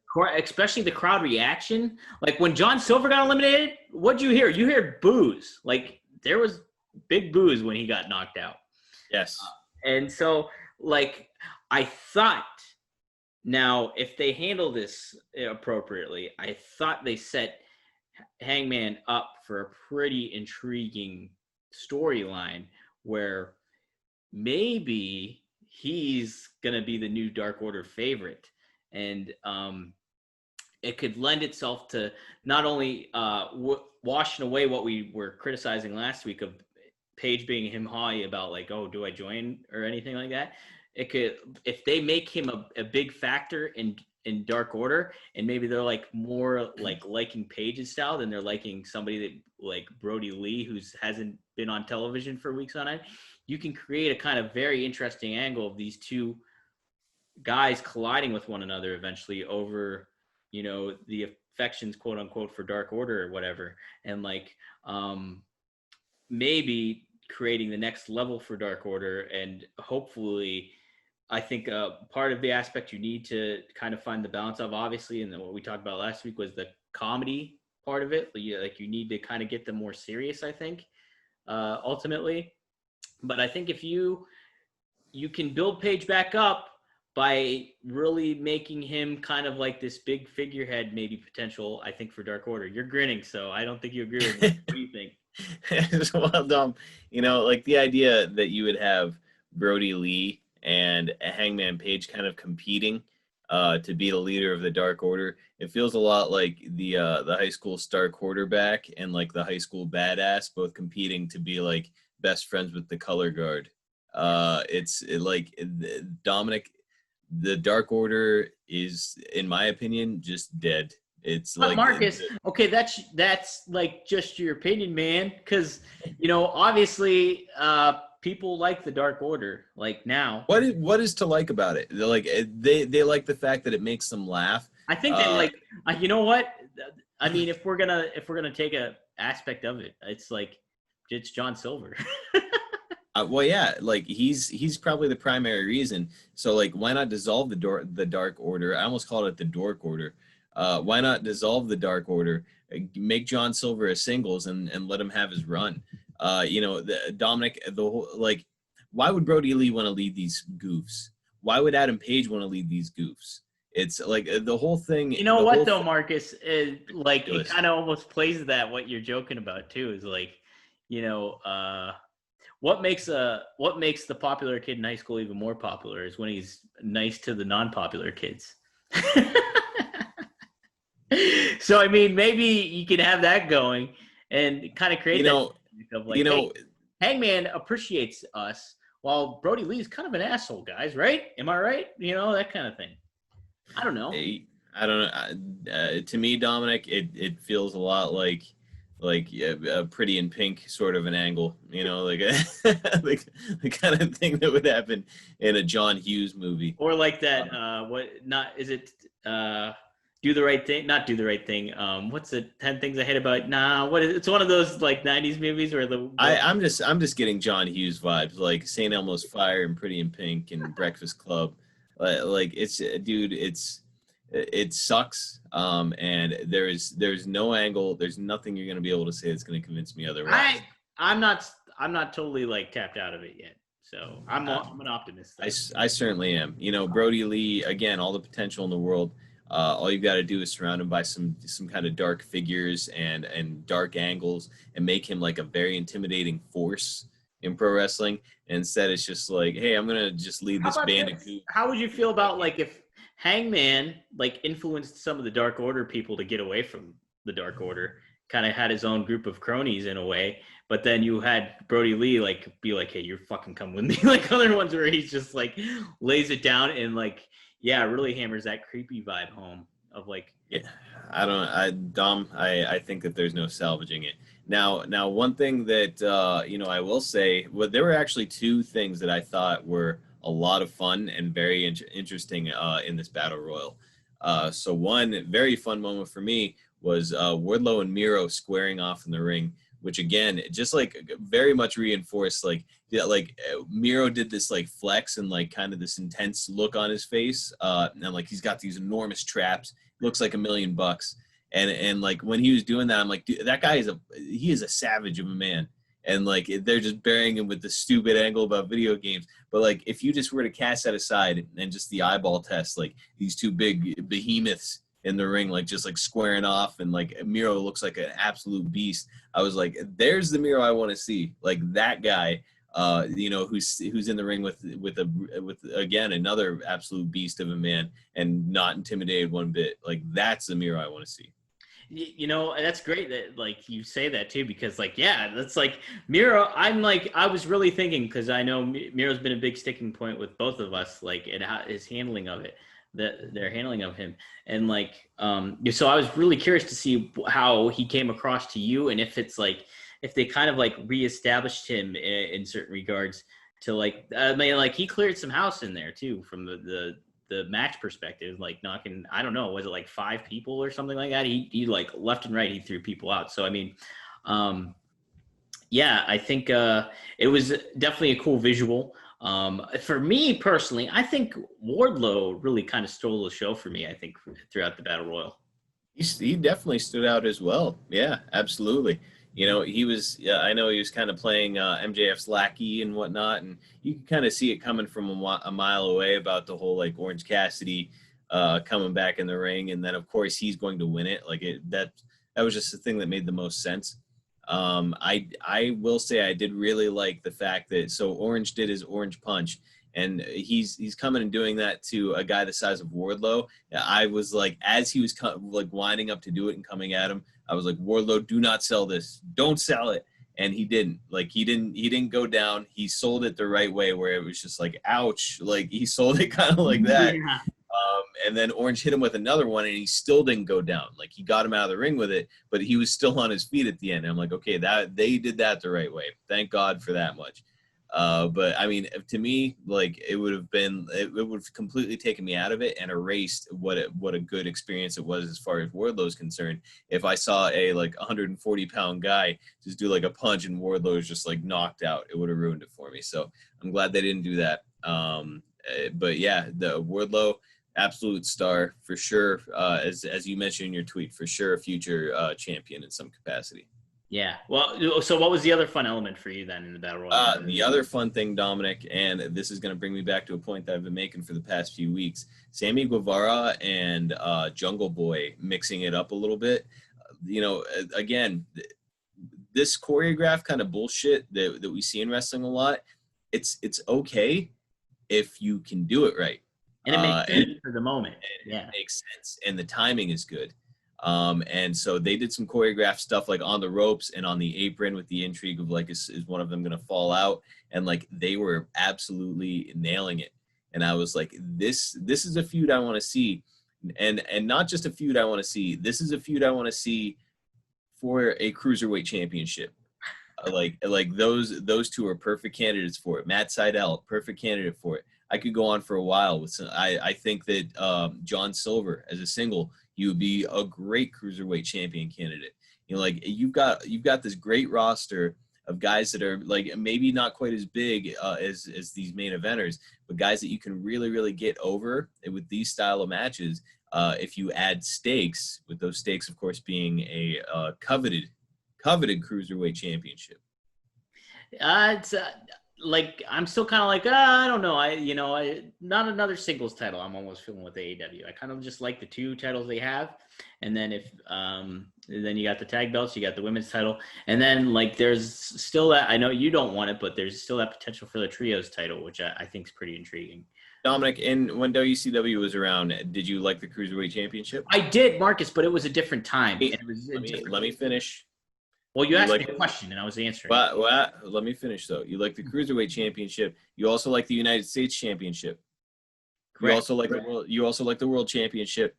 especially the crowd reaction. Like when John Silver got eliminated, what'd you hear? You heard boos. Like there was big boos when he got knocked out. Yes. And so, like, I thought, now if they handle this appropriately, I thought they set Hangman up for a pretty intriguing storyline where maybe he's gonna be the new Dark Order favorite. And it could lend itself to not only washing away what we were criticizing last week of Page being him-hawy about, like, oh, do I join or anything like that. It could, if they make him a big factor in Dark Order, and maybe they're like more like liking Page's style than they're liking somebody that like Brody Lee, who hasn't been on television for weeks on end. You can create a kind of very interesting angle of these two guys colliding with one another eventually over, the affections, quote unquote, for Dark Order or whatever. And like, maybe creating the next level for Dark Order. And hopefully, I think part of the aspect you need to kind of find the balance of, obviously, and then what we talked about last week was the comedy part of it. Like you need to kind of get them more serious, I think, ultimately. But I think if you can build Page back up by really making him kind of like this big figurehead, maybe potential, I think, for Dark Order. You're grinning, so I don't think you agree with me. What do you think? Well, Dom, like the idea that you would have Brody Lee and Hangman Page kind of competing to be the leader of the Dark Order. It feels a lot like the high school star quarterback and like the high school badass both competing to be like best friends with the color guard. Dominic, the Dark Order is, in my opinion, just dead. It's But like Marcus, okay, that's like just your opinion, man. Because obviously, people like the Dark Order. Like now, what is to like about it? They're like they like the fact that it makes them laugh. I think they like. You know what? I mean, if we're gonna take a aspect of it, it's John Silver. Well, yeah, like he's probably the primary reason. So like, why not dissolve the Dark Order? I almost called it the Dork Order. Why not dissolve the Dark Order? Make John Silver a singles and let him have his run. Dominic, the whole like, why would Brody Lee want to lead these goofs? Why would Adam Page want to lead these goofs? It's like the whole thing. You know what though, Marcus? Like it kind of almost plays that what you're joking about too is like, what makes the popular kid in high school even more popular is when he's nice to the non-popular kids. So I mean, maybe you can have that going and kind of create that of like, hey, Hangman appreciates us, while Brody Lee's kind of an asshole, guys. Right? Am I right? That kind of thing. I don't know. I don't know. To me, Dominic, it feels a lot like a Pretty in Pink sort of an angle, like like the kind of thing that would happen in a John Hughes movie, or like that. Do the Right Thing? Not Do the Right Thing. What's the 10 Things I Hate About? Nah, it's one of those like 90s movies where I'm just getting John Hughes vibes, like St. Elmo's Fire and Pretty in Pink and Breakfast Club. Like it's, dude, it sucks. And there's no angle. There's nothing you're gonna be able to say that's gonna convince me otherwise. I'm not totally like tapped out of it yet. So I'm an optimist. I certainly am. Brody Lee, again, all the potential in the world. All you've got to do is surround him by some kind of dark figures and dark angles and make him like a very intimidating force in pro wrestling. And instead, it's just like, hey, I'm going to just lead this band of goofs. How would you feel about like if Hangman like influenced some of the Dark Order people to get away from the Dark Order, kind of had his own group of cronies in a way, but then you had Brody Lee like be like, hey, you're fucking come with me, like other ones where he's just like lays it down and like, yeah, really hammers that creepy vibe home of like. Yeah, I think that there's no salvaging it. Now, one thing that I will say, well, there were actually two things that I thought were a lot of fun and very interesting in this battle royal. So one very fun moment for me was Wardlow and Miro squaring off in the ring, which again, just like very much reinforced Miro did this like flex and like kind of this intense look on his face. And like he's got these enormous traps, looks like $1 million. And like when he was doing that, I'm like, dude, that guy he is a savage of a man. And like they're just burying him with the stupid angle about video games. But like if you just were to cast that aside and just the eyeball test, like these two big behemoths in the ring, like just like squaring off, and like Miro looks like an absolute beast. I was like, there's the Miro I want to see. Like that guy, who's in the ring with again another absolute beast of a man and not intimidated one bit. Like that's the Miro I want to see. That's great that like you say that too, because like, yeah, that's like Miro. I was really thinking, because I know Miro's been a big sticking point with both of us, like and his handling of it, their handling of him, and like so I was really curious to see how he came across to you, and if it's like if they kind of like reestablished him in certain regards to like like he cleared some house in there too from the match perspective, like knocking, I don't know, was it like 5 people or something like that? He like left and right, he threw people out. So I mean, yeah, I think it was definitely a cool visual. For me personally, I think Wardlow really kind of stole the show for me, I think, throughout the Battle Royal. He definitely stood out as well. Yeah, absolutely. He was, I know he was kind of playing MJF's lackey and whatnot, and you can kind of see it coming from a mile away about the whole like Orange Cassidy coming back in the ring, and then of course he's going to win it. Like that was just the thing that made the most sense. I will say I did really like the fact that Orange did his Orange Punch, and he's coming and doing that to a guy the size of Wardlow. I was like, as he was like winding up to do it and coming at him, I was like, Wardlow, do not sell this. Don't sell it. and he didn't go down. He sold it the right way, where it was just like, ouch, like he sold it kind of like that. Yeah. And then Orange hit him with another one, and he still didn't go down. Like, he got him out of the ring with it, but he was still on his feet at the end. And I'm like, okay, that they did that the right way. Thank God for that much. But I mean, to me, like, it would have completely taken me out of it and erased what a good experience it was as far as Wardlow's concerned. If I saw a like 140-pound guy just do like a punch and Wardlow's just like knocked out, it would have ruined it for me. So I'm glad they didn't do that. But yeah, the Wardlow, absolute star for sure. As you mentioned in your tweet, for sure a future champion in some capacity. Yeah. Well, so what was the other fun element for you then in the Battle Royal? The other fun thing, Dominic, and this is going to bring me back to a point that I've been making for the past few weeks, Sammy Guevara and Jungle Boy mixing it up a little bit. Again, this choreographed kind of bullshit that we see in wrestling a lot, it's okay if you can do it right. And it makes sense for the moment. Yeah. It makes sense. And the timing is good. And so they did some choreographed stuff like on the ropes and on the apron with the intrigue of like, is one of them going to fall out? And like, they were absolutely nailing it. And I was like, this is a feud I want to see. And not just a feud I want to see. This is a feud I want to see for a cruiserweight championship. Like those two are perfect candidates for it. Matt Sydal, perfect candidate for it. I could go on for a while with some, I think that John Silver as a single, he would be a great cruiserweight champion candidate. Like you've got this great roster of guys that are like maybe not quite as big as these main eventers, but guys that you can really, really get over with these style of matches. If you add stakes, with those stakes, of course, being a coveted cruiserweight championship. It's like I'm still kind of like I don't know. Not another singles title. I'm almost feeling with AEW. I kind of just like the two titles they have, and then then you got the tag belts, you got the women's title, and then like there's still that. I know you don't want it, but there's still that potential for the trios title, which I think is pretty intriguing. Dominic, and when WCW was around, did you like the Cruiserweight Championship? I did, Marcus, but it was a different time. Let me finish. Well, you asked me a question, and I was answering. Well, let me finish, though. You like the Cruiserweight Championship. You also like the United States Championship. Correct. You also like the World Championship,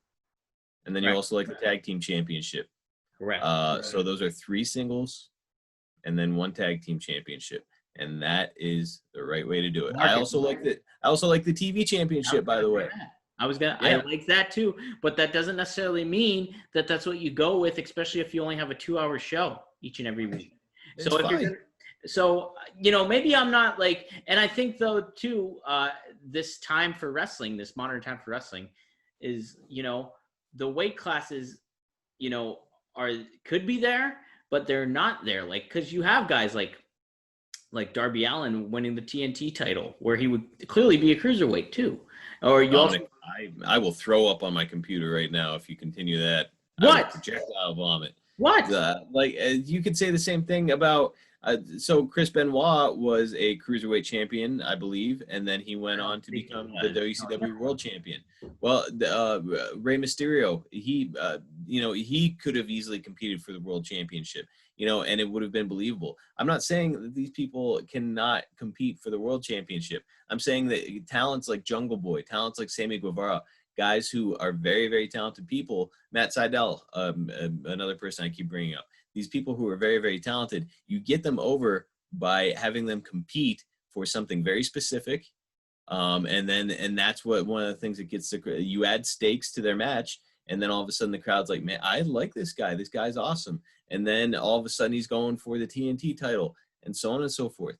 and then you also like the Tag Team Championship. Correct. So those are 3 singles, and then 1 Tag Team Championship, and that is the right way to do it. I also like the TV Championship, by the way. I like that too, but that doesn't necessarily mean that that's what you go with, especially if you only have a 2-hour show each and every week. Maybe I'm not like, and I think though too, this time for wrestling, this modern time for wrestling is, the weight classes, could be there, but they're not there. Like, cause you have guys like Darby Allin winning the TNT title where he would clearly be a cruiserweight too. Or I will throw up on my computer right now if you continue that. What? Projectile vomit. What? You could say the same thing about. So Chris Benoit was a cruiserweight champion, I believe, and then he went on to become the WCW World Champion. Well, Rey Mysterio, he could have easily competed for the World Championship, and it would have been believable. I'm not saying that these people cannot compete for the World Championship. I'm saying that talents like Jungle Boy, talents like Sammy Guevara, guys who are very, very talented people, Matt Sydal, another person I keep bringing up, these people who are very, very talented, you get them over by having them compete for something very specific. And that's what one of the things that gets you add stakes to their match. And then all of a sudden the crowd's like, man, I like this guy. This guy's awesome. And then all of a sudden he's going for the TNT title and so on and so forth.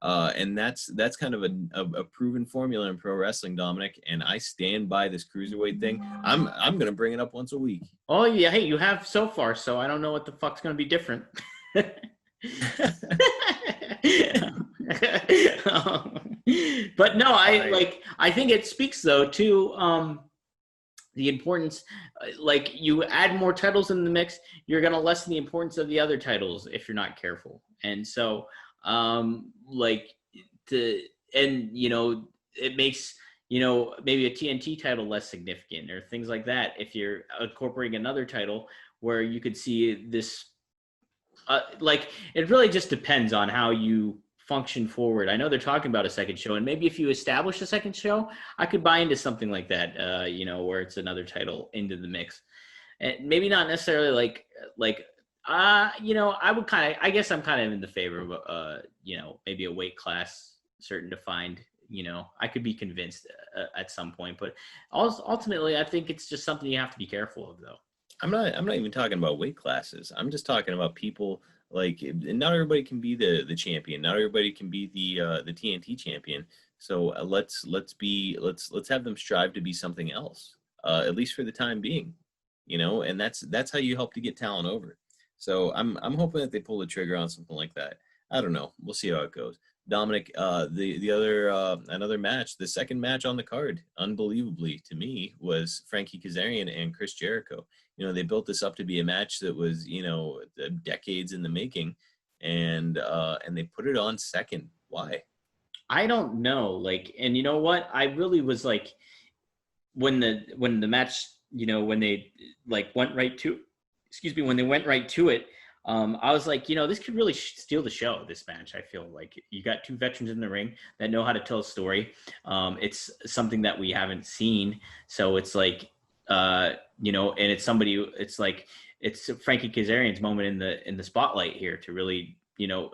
And that's kind of a proven formula in pro wrestling, Dominic. And I stand by this cruiserweight thing. I'm going to bring it up once a week. Oh yeah. Hey, you have so far, so I don't know what the fuck's going to be different. But no, I think it speaks though to, the importance, like you add more titles in the mix, you're going to lessen the importance of the other titles if you're not careful. And so, it makes, maybe a TNT title less significant or things like that. If you're incorporating another title where you could see this like it really just depends on how you function forward. I know they're talking about a second show, and maybe if you establish a second show, I could buy into something like that. Where it's another title into the mix, and maybe not necessarily I would I guess I'm kind of in the favor of maybe a weight class certain defined. I could be convinced at some point, but also ultimately, I think it's just something you have to be careful of, though. I'm not even talking about weight classes. I'm just talking about people like not everybody can be the champion. Not everybody can be the TNT champion. So let's have them strive to be something else, at least for the time being, and that's how you help to get talent over. So I'm hoping that they pull the trigger on something like that. I don't know. We'll see how it goes. Dominic, the other another match, the second match on the card, unbelievably to me, was Frankie Kazarian and Chris Jericho. They built this up to be a match that was decades in the making, and they put it on second. Why? I don't know. And you know what? I really was like, when the match, when they went right to, when they went right to it. I was like, this could really steal the show, this match. I feel like you got two veterans in the ring that know how to tell a story. It's something that we haven't seen. So it's like, and it's it's Frankie Kazarian's moment in the spotlight here to really,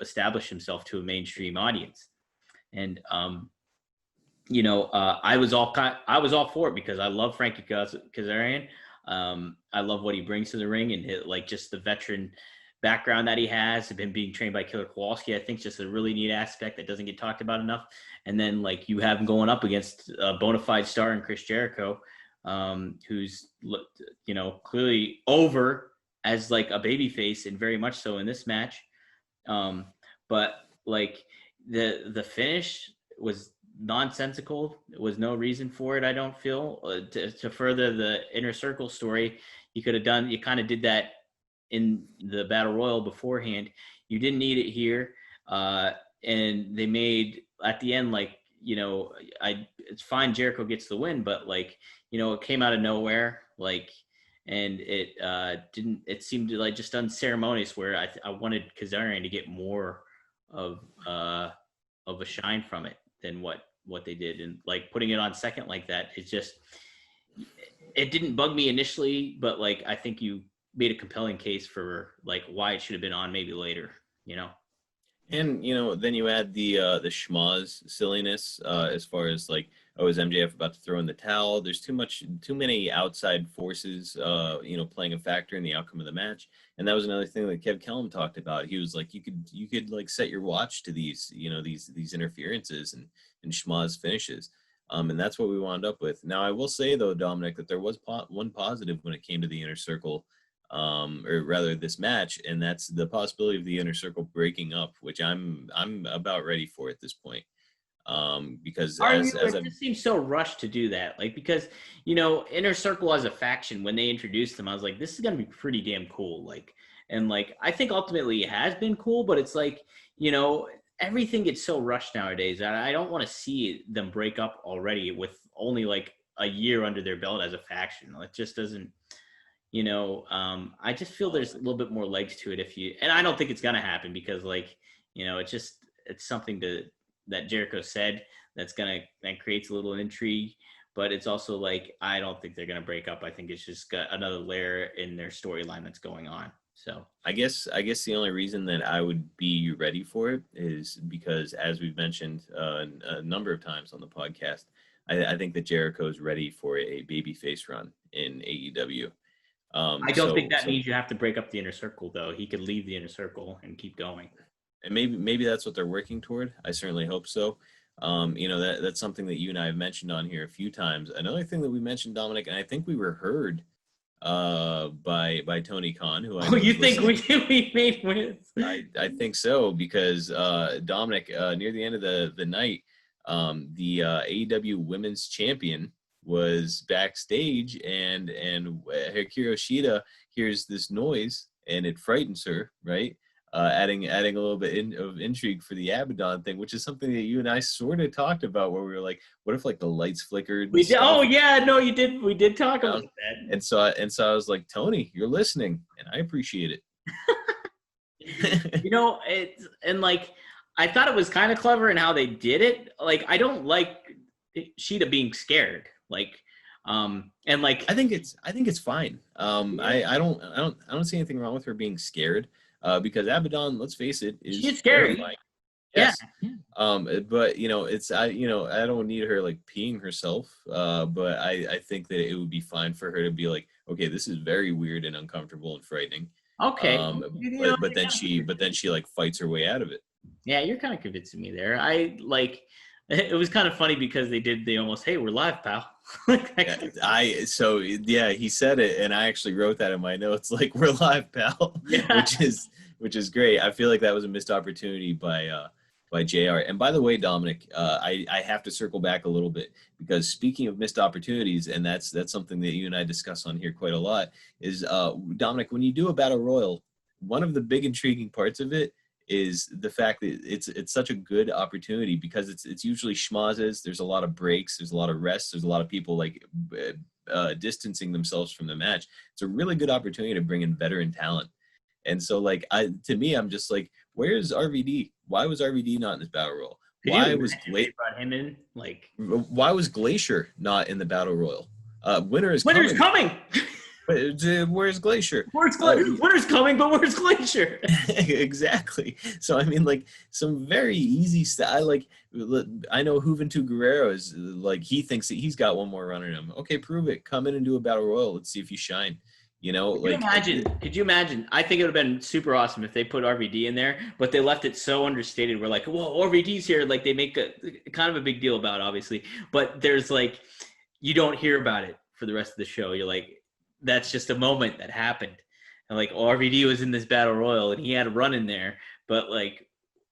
establish himself to a mainstream audience. And, I was all for it because I love Frankie Kazarian. I love what he brings to the ring and just the veteran background that he has, been being trained by Killer Kowalski. I think just a really neat aspect that doesn't get talked about enough. And then you have him going up against a bona fide star in Chris Jericho, who's clearly over as a baby face, and very much so in this match. But the finish was nonsensical. There was no reason for it. I don't feel to further the Inner Circle story. You kind of did that in the Battle Royal beforehand. You didn't need it here. And they made at the end, it's fine. Jericho gets the win, but it came out of nowhere. And it seemed to just unceremonious, where I wanted Kazarian to get more of a shine from it than what they did. And putting it on second like that, it didn't bug me initially, but I think you made a compelling case for why it should have been on maybe later, And then you add the schmoz silliness as far as is MJF about to throw in the towel? There's too many outside forces playing a factor in the outcome of the match. And that was another thing that Kev Kellum talked about. He was like, you could set your watch to these these interferences and schmoz finishes. And that's what we wound up with. Now I will say though, Dominic, that there was one positive when it came to the Inner Circle, or rather this match, and that's the possibility of the Inner Circle breaking up, which I'm about ready for at this point. Because it just seems so rushed to do that. Because, Inner Circle as a faction, when they introduced them, I was like, this is going to be pretty damn cool. I think ultimately it has been cool, but it's everything gets so rushed nowadays that I don't want to see them break up already with only a year under their belt as a faction. It just doesn't, I just feel there's a little bit more legs to it and I don't think it's going to happen because it's something that Jericho said that creates a little intrigue, but it's also I don't think they're going to break up. I think it's just got another layer in their storyline that's going on. So I guess the only reason that I would be ready for it is because, as we've mentioned a number of times on the podcast, I think that Jericho is ready for a babyface run in AEW. I don't think that means you have to break up the Inner Circle, though. He could leave the Inner Circle and keep going. And maybe that's what they're working toward. I certainly hope so. That's something that you and I have mentioned on here a few times. Another thing that we mentioned, Dominic, and I think we were heard by Tony Khan, who I you think we made wins? I think so, because Dominic, near the end of the night, the AEW Women's Champion was backstage, and Hikaru Shida hears this noise, and it frightens her, right? Adding a little bit of intrigue for the Abaddon thing, which is something that you and I sort of talked about, where we were like, what if the lights flickered? We did. Oh yeah, no, you did. We did talk about that. And so I was like, Tony, you're listening, and I appreciate it. You know, like I thought it was kind of clever in how they did it. Like I don't like Sheeta being scared. Like and like I think it's fine. yeah. I don't see anything wrong with her being scared. Because Abaddon, let's face it, is She's scary. terrifying. Yeah. Yes. But I don't need her like peeing herself. But I think that it would be fine for her to be like, okay, this is very weird and uncomfortable and frightening. Okay. But then she like fights her way out of it. Yeah, you're kind of convincing me there. I like it was kind of funny because they did the almost, hey, we're live, pal. He said it, and I actually wrote that in my notes, like we're live, pal, Yeah. which is great. I feel like that was a missed opportunity by JR. And by the way, Dominic, I have to circle back a little bit because speaking of missed opportunities, and that's something that you and I discuss on here quite a lot, is Dominic, when you do a battle royal, one of the big intriguing parts of it is the fact that it's such a good opportunity because it's usually schmozzes. There's a lot of breaks. There's a lot of rests. There's a lot of people like distancing themselves from the match. It's a really good opportunity to bring in veteran talent. And so like to me, I'm just like, where's RVD? Why was RVD not in this battle royal? Why was brought him in? Like why was Glacier not in the battle royal? Winter's coming. Where's Glacier? Winter's coming, but where's Glacier? Exactly. So I mean, like some very easy style. Like I know Juventud Guerrero is like he thinks that he's got one more run in him. Okay, prove it. Come in and do a battle royal. Let's see if you shine. You know, could you imagine? I think it would have been super awesome if they put RVD in there, but they left it so understated. We're like, whoa, RVD's here. Like they make a kind of a big deal about it, obviously, but there's like, you don't hear about it for the rest of the show. You're like, that's just a moment that happened. And like RVD was in this battle royal and he had a run in there, but like,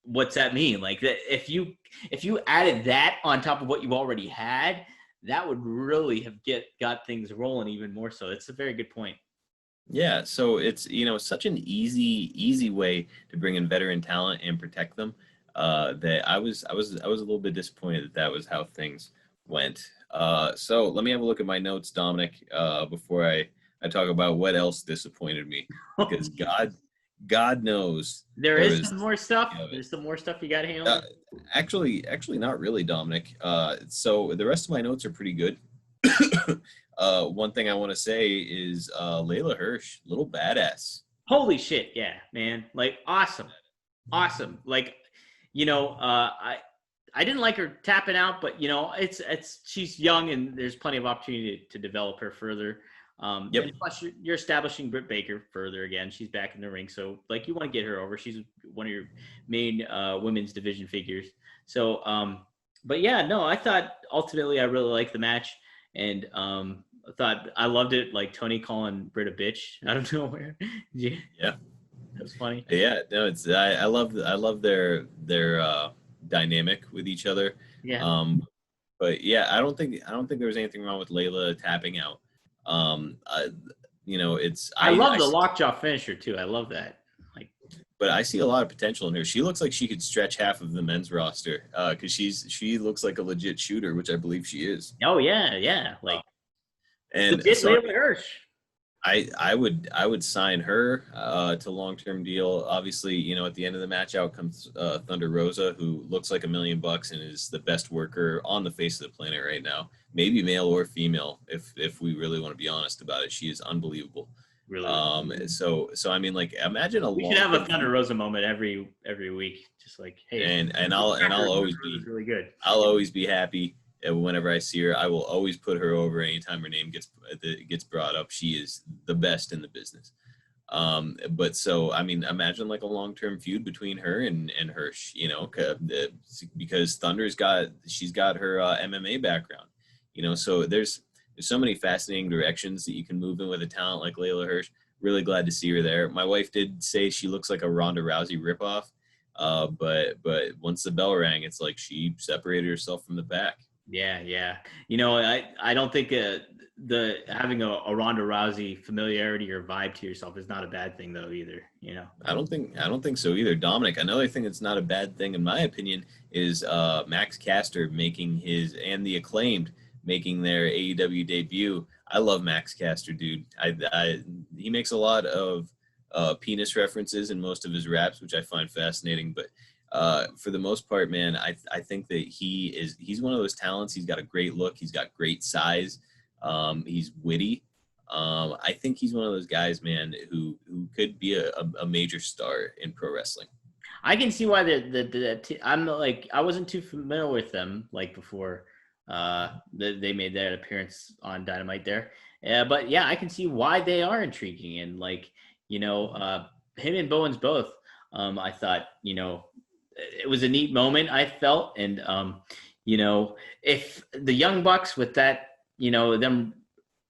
what's that mean? Like that if you added that on top of what you already had, that would really have got things rolling even more so. It's a very good point. Yeah, so it's such an easy way to bring in veteran talent and protect them. That I was a little bit disappointed that was how things went. So let me have a look at my notes, Dominic, before I talk about what else disappointed me, because God knows there is some more stuff. There's some more stuff you got to handle. Actually, not really, Dominic. So the rest of my notes are pretty good. One thing I want to say is Layla Hirsch, little badass. Holy shit, yeah, man! Like awesome. Like, I didn't like her tapping out, but it's she's young and there's plenty of opportunity to develop her further. Yep. And plus you're establishing Britt Baker further again. She's back in the ring, so like you want to get her over. She's one of your main women's division figures. So, but yeah, no, I thought ultimately I really liked the match. And I thought I loved it, like Tony calling Britt a bitch out of nowhere. Yeah, that was funny. Yeah, no, it's I love their dynamic with each other. Yeah. But yeah, I don't think there was anything wrong with Layla tapping out. I love the lockjaw finisher too. I love that. But I see a lot of potential in her. She looks like she could stretch half of the men's roster because she looks like a legit shooter, which I believe she is. Oh yeah, like and legit so Layla Hirsch. I would sign her to long-term deal. Obviously, at the end of the match, out comes Thunder Rosa, who looks like $1 million and is the best worker on the face of the planet right now. Maybe male or female, if we really want to be honest about it. She is unbelievable. Really. So I mean, like, imagine we should have a Thunder Rosa moment every week, just like, hey. And I'll always be really good. I'll always be happy whenever I see her. I will always put her over anytime her name gets brought up. She is the best in the business. But so I mean, imagine like a long-term feud between her and Hirsch, because Thunder's she's got her MMA background, so there's so many fascinating directions that you can move in with a talent like Layla Hirsch. Really glad to see her there. My wife did say she looks like a Ronda Rousey ripoff, but once the bell rang, it's like she separated herself from the pack. Yeah. I don't think the having a Ronda Rousey familiarity or vibe to yourself is not a bad thing though either. I don't think so either, Dominic. Another thing that's not a bad thing in my opinion is Max Caster and the Acclaimed making their AEW debut. I love Max Caster, dude. He makes a lot of penis references in most of his raps, which I find fascinating. But for the most part, man, I think that he's one of those talents. He's got a great look. He's got great size. He's witty. I think he's one of those guys, man, who could be a major star in pro wrestling. I can see why I'm like, I wasn't too familiar with them like before they made that appearance on Dynamite there. But yeah, I can see why they are intriguing. And like, him and Bowens both, I thought, it was a neat moment, I felt. And, if the Young Bucks with that, them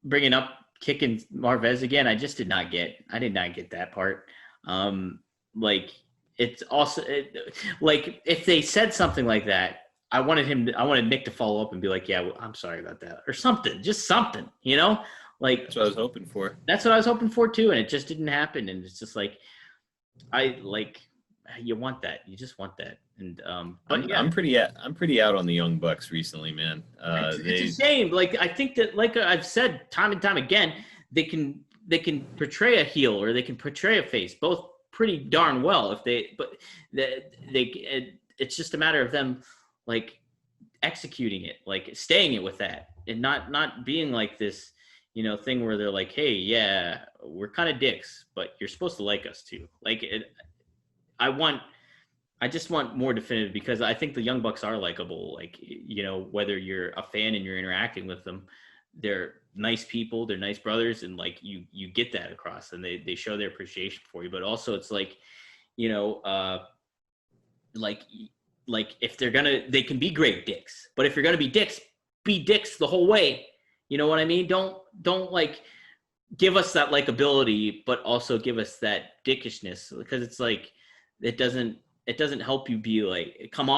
bringing up kicking Marvez again, I did not get that part. Like, it's also like if they said something like that, I wanted Nick to follow up and be like, yeah, well, I'm sorry about that, or something, just something, like that's what I was hoping for. That's what I was hoping for too. And it just didn't happen. And it's just like, you want that. You just want that. And I'm pretty out on the Young Bucks recently, man. It's a shame. Like, I think that, like I've said time and time again, they can portray a heel or they can portray a face, both pretty darn well. It's just a matter of them like executing it, like staying it with that, and not being like this, thing where they're like, hey, yeah, we're kind of dicks, but you're supposed to like us too. Like, I just want more definitive, because I think the Young Bucks are likable. Like, whether you're a fan and you're interacting with them, they're nice people, they're nice brothers, and like you get that across, and they show their appreciation for you. But also it's like, like if they can be great dicks, but if you're gonna be dicks the whole way. You know what I mean? Don't like give us that likability, but also give us that dickishness, because it's like it doesn't help you be like come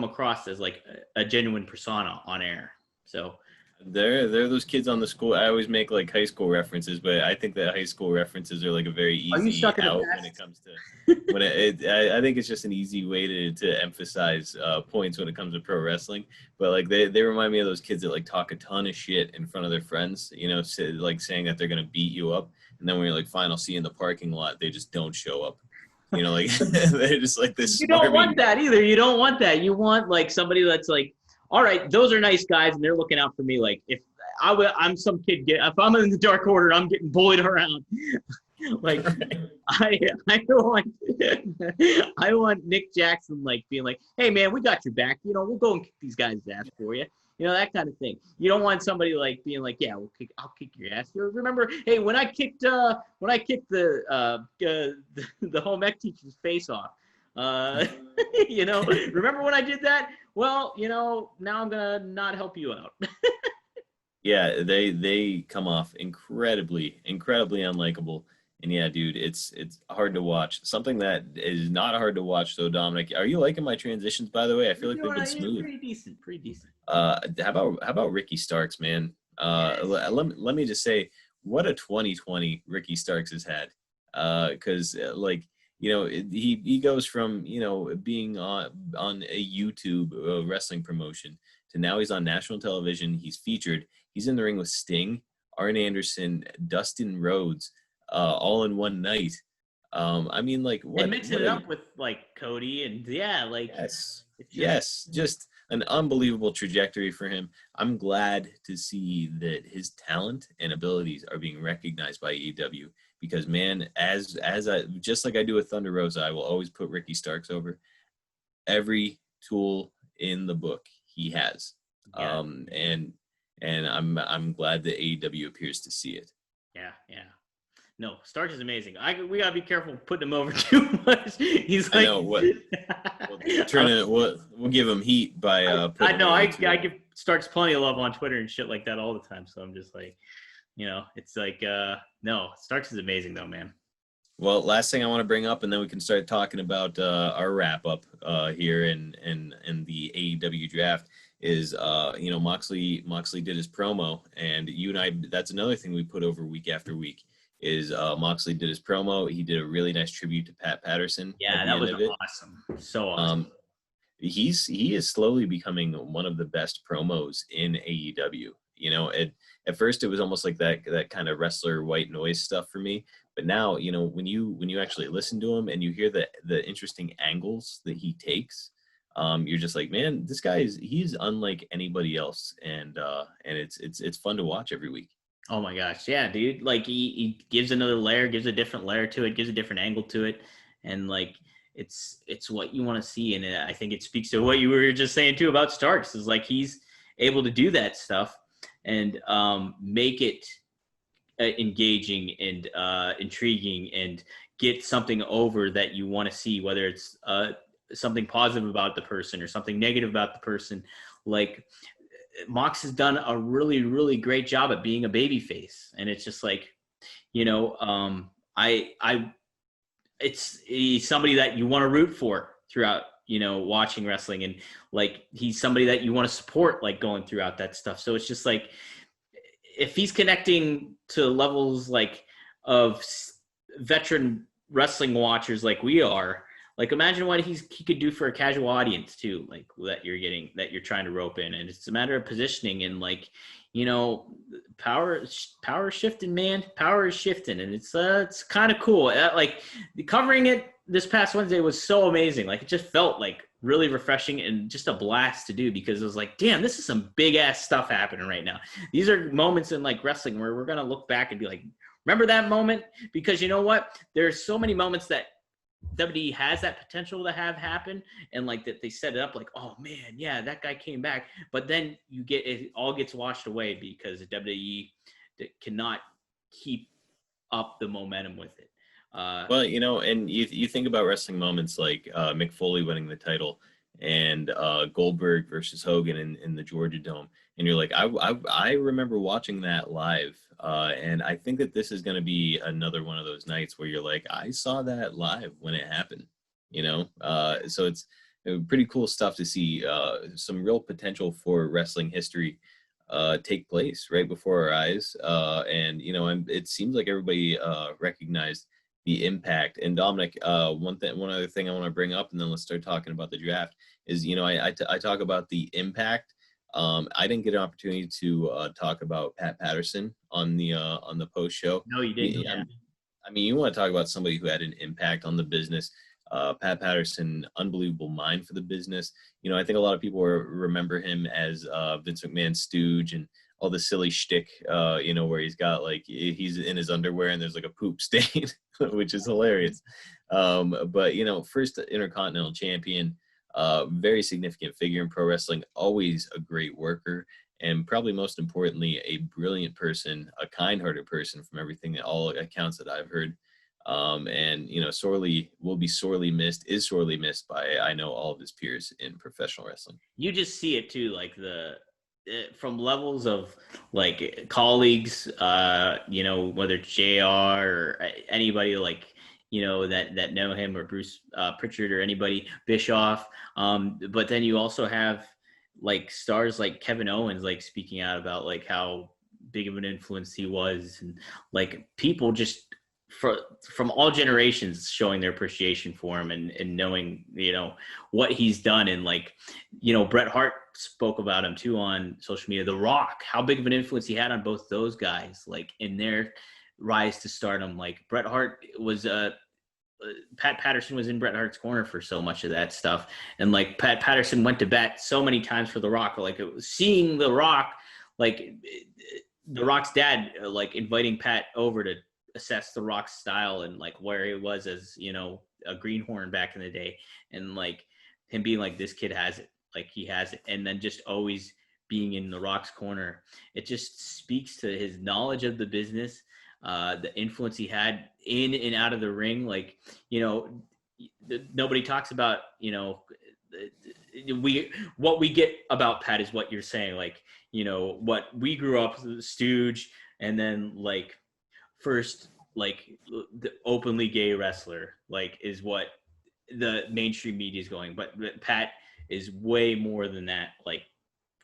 across as like a genuine persona on air. So they're those kids on the school. I always make like high school references, but I think that high school references are like a very easy out when it comes to I think it's just an easy way to emphasize points when it comes to pro wrestling. But like they remind me of those kids that like talk a ton of shit in front of their friends, like saying that they're gonna beat you up, and then when you're like, fine, I'll see you in the parking lot, they just don't show up. Like they're just like this. You don't want that either. You don't want that. You want like somebody that's like, all right, those are nice guys, and they're looking out for me. Like, if I'm some kid, if I'm in the Dark Order, I'm getting bullied around. Like, I want Nick Jackson like being like, hey man, we got your back. We'll go and kick these guys' ass for you. That kind of thing. You don't want somebody like being like, yeah, I'll kick your ass. You remember, hey, when I kicked the home ec teacher's face off. Remember when I did that? Well, now I'm gonna not help you out. Yeah, they come off incredibly unlikable. And yeah, dude, it's hard to watch. Something that is not hard to watch though, Dominic. Are you liking my transitions, by the way? I feel like they've been smooth. Pretty decent. How about Ricky Starks, man? Let me just say, what a 2020 Ricky Starks has had. Because he goes from being on a YouTube wrestling promotion to now he's on national television. He's featured. He's in the ring with Sting, Arn Anderson, Dustin Rhodes, all in one night. I mean, like, what? And mixing it up with like Cody and yes, just an unbelievable trajectory for him. I'm glad to see that his talent and abilities are being recognized by AEW. Because man, as I just like I do with Thunder Rosa, I will always put Ricky Starks over every tool in the book he has. Yeah. And I'm glad that AEW appears to see it. Yeah. No, Starks is amazing. We gotta be careful putting him over too much. He's like, I know what. We'll give him heat by. I know. I give Starks plenty of love on Twitter and shit like that all the time. So I'm just like, it's like, no, Starks is amazing though, man. Well, last thing I want to bring up, and then we can start talking about our wrap up here in the AEW draft is, Moxley did his promo, and you and I, that's another thing we put over week after week is Moxley did his promo. He did a really nice tribute to Pat Patterson. Yeah, that was awesome. So awesome. He is slowly becoming one of the best promos in AEW. At first it was almost like that kind of wrestler white noise stuff for me. But now, when you actually listen to him and you hear the interesting angles that he takes, you're just like, man, this guy he's unlike anybody else, and it's fun to watch every week. Oh my gosh, yeah, dude. Like he gives another layer, gives a different layer to it, gives a different angle to it, and like it's what you want to see. And I think it speaks to what you were just saying too about Starks. Is like he's able to do that stuff and make it engaging and intriguing and get something over that you want to see, whether it's something positive about the person or something negative about the person. Like Mox has done a really, really great job at being a baby face. And it's just like, he's somebody that you want to root for throughout, watching wrestling. And like, he's somebody that you want to support, like going throughout that stuff. So it's just like, if he's connecting to levels like of veteran wrestling watchers like we are, like imagine what he could do for a casual audience too, like that you're trying to rope in. And it's a matter of positioning and like, power is shifting, man. Power is shifting, and it's kind of cool. Like covering it this past Wednesday was so amazing. Like it just felt like really refreshing and just a blast to do, because it was like, damn, this is some big ass stuff happening right now. These are moments in like wrestling where we're gonna look back and be like, remember that moment? Because you know what? There's so many moments that WWE has that potential to have happen, and like that they set it up like, oh man, yeah, that guy came back, but then it all gets washed away because WWE cannot keep up the momentum with it. Well, and you think about wrestling moments like Mick Foley winning the title and Goldberg versus Hogan in the Georgia Dome, and you're like, I remember watching that live, and I think that this is going to be another one of those nights where you're like, I saw that live when it happened, so it's pretty cool stuff to see some real potential for wrestling history take place right before our eyes, and it seems like everybody recognized the impact. And Dominic, one other thing I want to bring up, and then let's start talking about the draft, is I talk about the impact. I didn't get an opportunity to talk about Pat Patterson on the post show. No, you didn't. Yeah. I mean, you want to talk about somebody who had an impact on the business. Pat Patterson, unbelievable mind for the business. I think a lot of people remember him as Vince McMahon's stooge and all the silly shtick, where he's got like he's in his underwear and there's like a poop stain, which is hilarious. But first Intercontinental Champion, very significant figure in pro wrestling, always a great worker, and probably most importantly, a brilliant person, a kind-hearted person from all accounts that I've heard. And will be sorely missed, is sorely missed by, I know, all of his peers in professional wrestling. You just see it too, like from levels of like colleagues, whether it's JR or anybody like, that know him, or Bruce Pritchard or anybody, Bischoff. But then you also have like stars like Kevin Owens, like speaking out about like how big of an influence he was, and like people just from all generations showing their appreciation for him and knowing, what he's done. And like, Bret Hart spoke about him too on social media. The Rock, how big of an influence he had on both those guys, like in their rise to stardom. Like Bret Hart was Pat Patterson was in Bret Hart's corner for so much of that stuff. And like Pat Patterson went to bat so many times for The Rock. Like it was seeing The Rock, like The Rock's dad, like inviting Pat over to assess The Rock's style and like where he was as, a greenhorn back in the day. And like him being like, this kid has it, like he has it. And then just always being in The Rock's corner. It just speaks to his knowledge of the business, the influence he had in and out of the ring. Like, nobody talks about, what we get about Pat is what you're saying. Like, what we grew up with, the stooge, and then like first, like the openly gay wrestler, like is what the mainstream media is going. But Pat is way more than that, like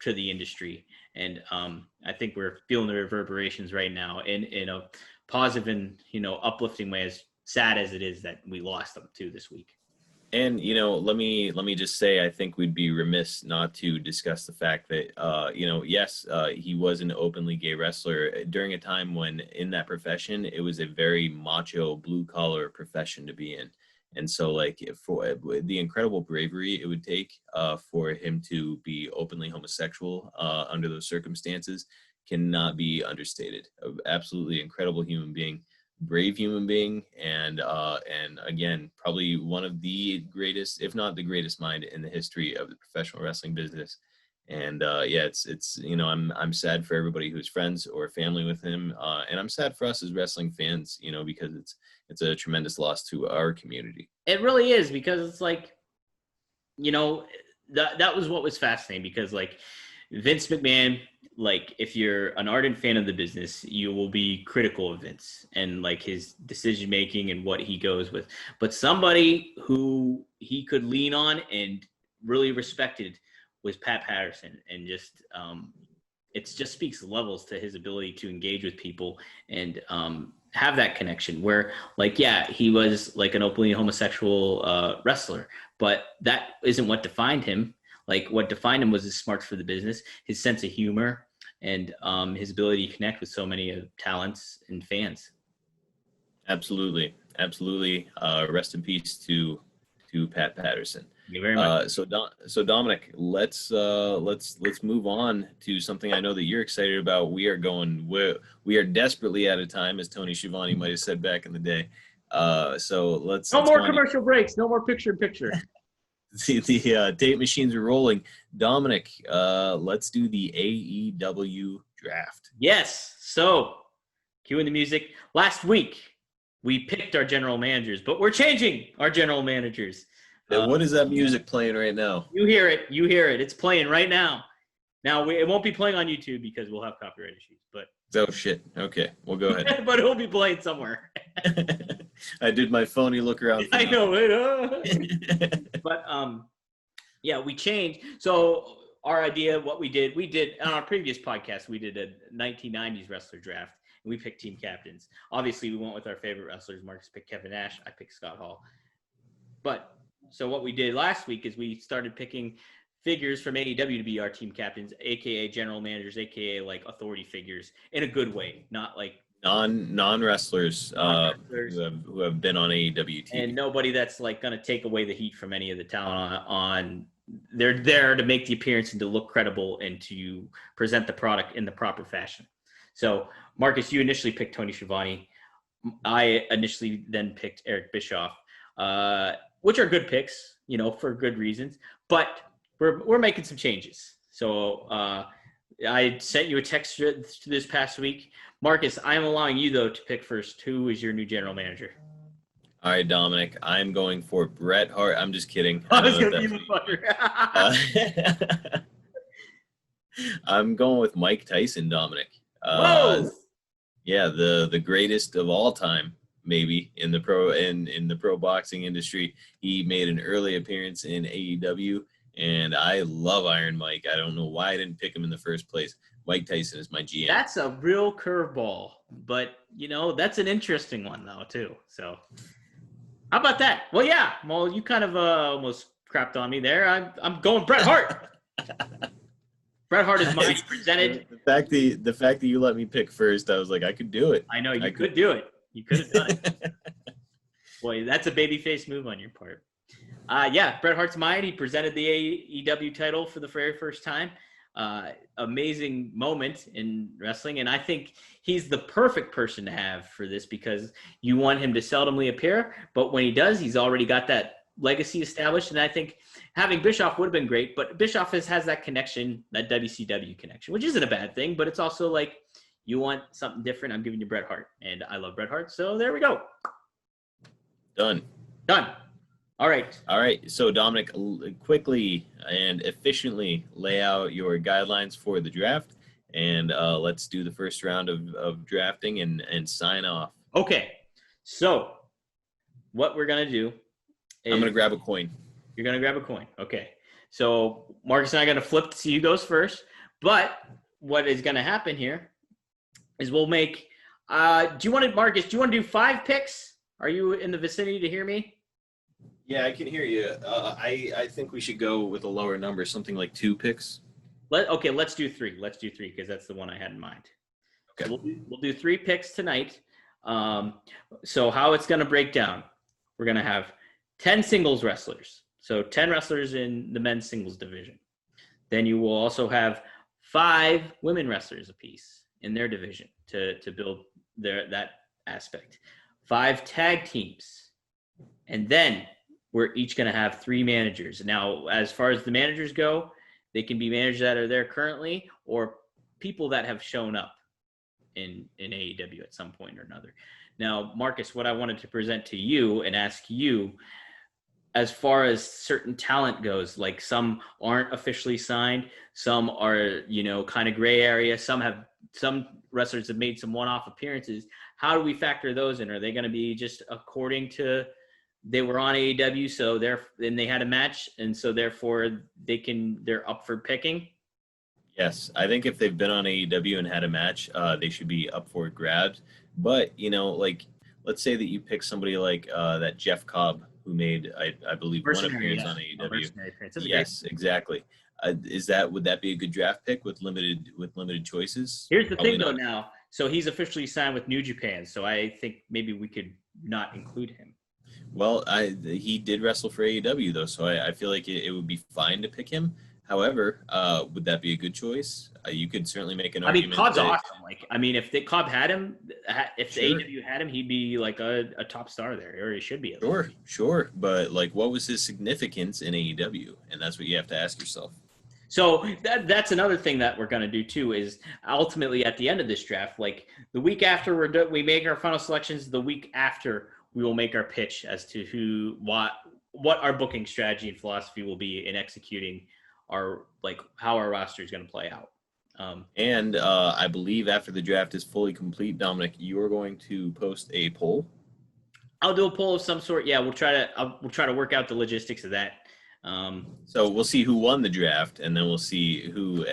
to the industry. And I think we're feeling the reverberations right now in a positive and, uplifting way, as sad as it is that we lost them too this week. And let me just say, I think we'd be remiss not to discuss the fact that yes, he was an openly gay wrestler during a time when in that profession it was a very macho blue collar profession to be in. And so, like, for the incredible bravery it would take for him to be openly homosexual under those circumstances cannot be understated. Absolutely incredible human being, brave human being, and again, probably one of the greatest, if not the greatest mind in the history of the professional wrestling business. And it's I'm sad for everybody who's friends or family with him, and I'm sad for us as wrestling fans, because it's a tremendous loss to our community. It really is, because it's like, that was what was fascinating, because like Vince McMahon, like if you're an ardent fan of the business, you will be critical of Vince and like his decision making and what he goes with. But somebody who he could lean on and really respected was Pat Patterson, and just it just speaks levels to his ability to engage with people and have that connection. Where like, yeah, he was like an openly homosexual wrestler, but that isn't what defined him. Like what defined him was his smarts for the business, his sense of humor, and his ability to connect with so many talents and fans. Absolutely. Rest in peace to Pat Patterson. Thank you very much. So Dominic, let's move on to something I know that you're excited about. We are desperately out of time, as Tony Schiavone might have said back in the day. So let's No more commercial breaks. No more picture-in-picture. The tape machines are rolling. Dominic, let's do the AEW draft. Yes. So, cue the music. Last week, we picked our general managers, but we're changing our general managers. What is that music playing right now? You hear it. It's playing right now. Now, it won't be playing on YouTube because we'll have copyright issues. But oh, shit. Okay, we'll go ahead. But it'll be playing somewhere. I did my phony look around. I know it. But, yeah, we changed. So our idea, what we did on our previous podcast, we did a 1990s wrestler draft, and we picked team captains. Obviously, we went with our favorite wrestlers. Marcus picked Kevin Nash. I picked Scott Hall. But so what we did last week is we started picking figures from AEW to be our team captains, aka general managers, aka like authority figures, in a good way, not like non-wrestlers who have been on AEW TV. And nobody that's like going to take away the heat from any of the talent on. They're there to make the appearance and to look credible and to present the product in the proper fashion. So Marcus, you initially picked Tony Schiavone. I initially then picked Eric Bischoff, which are good picks, for good reasons, but we're making some changes. So I sent you a text this past week. Marcus, I'm allowing you, though, to pick first. Who is your new general manager? All right, Dominic, I'm going for Bret Hart. I'm just kidding. I was going to be the I'm going with Mike Tyson, Dominic. Whoa! Yeah, the greatest of all time, maybe in the pro boxing industry. He made an early appearance in AEW, and I love Iron Mike. I don't know why I didn't pick him in the first place. Mike Tyson is my GM. That's a real curveball, but that's an interesting one though too. So, how about that? Well, yeah. Well, you kind of almost crapped on me there. I'm going Bret Hart. Bret Hart is mine. Presented. The fact that you let me pick first, I was like, I could do it. I know you could do it. You could have done it. Boy, that's a babyface move on your part. Yeah, Bret Hart's mine. He presented the AEW title for the very first time. Amazing moment in wrestling, and I think he's the perfect person to have for this, because you want him to seldomly appear, but when he does, he's already got that legacy established. And I think having Bischoff would have been great, but Bischoff has that connection, that WCW connection, which isn't a bad thing, but it's also like, you want something different, I'm giving you Bret Hart, and I love Bret Hart, so there we go. Done. All right. So Dominic, quickly and efficiently lay out your guidelines for the draft, and let's do the first round of drafting and sign off. Okay. So what we're going to do is... I'm going to grab a coin. You're going to grab a coin. Okay. So Marcus and I are going to flip to see who goes first. But what is going to happen here is we'll make Marcus, do you want to do 5 picks? Are you in the vicinity to hear me? Yeah, I can hear you. I think we should go with a lower number, something like 2 picks. Let's do three. Let's do three because that's the one I had in mind. So Okay. we'll do 3 picks tonight. Um, so how it's going to break down, we're going to have 10 singles wrestlers. So 10 wrestlers in the men's singles division. Then you will also have 5 women wrestlers apiece in their division to build that aspect. 5 tag teams. And then we're each going to have 3 managers. Now, as far as the managers go, they can be managers that are there currently or people that have shown up in AEW at some point or another. Now, Marcus, what I wanted to present to you and ask you, as far as certain talent goes, like some aren't officially signed, some are, kind of gray area, some wrestlers have made some one-off appearances. How do we factor those in? Are they going to be just according to they were on AEW, so then they had a match, and so therefore they're up for picking? Yes, I think if they've been on AEW and had a match, they should be up for grabs. But like, let's say that you pick somebody like that Jeff Cobb, who made, I believe, one Mercenary, appearance yeah. on AEW. Mercenary appearance. That's Yes, exactly. Would that be a good draft pick with limited choices? Here's the Probably thing, though. not. Now, so he's officially signed with New Japan, so I think maybe we could not include him. Well, he did wrestle for AEW though, so I feel like it would be fine to pick him. However, would that be a good choice? You could certainly make an I mean, argument Cobb's that awesome. Like, I mean, if Cobb had him, if the sure, AEW had him, he'd be like a top star there, or he should be. sure, but like, what was his significance in AEW? And that's what you have to ask yourself. So that's another thing that we're going to do too is ultimately at the end of this draft, like the week after we make our final selections, the week after we will make our pitch as to what our booking strategy and philosophy will be in executing how our roster is going to play out. And I believe after the draft is fully complete, Dominic, you are going to post a poll. I'll do a poll of some sort. Yeah, we'll try to work out the logistics of that. So we'll see who won the draft, and then we'll see who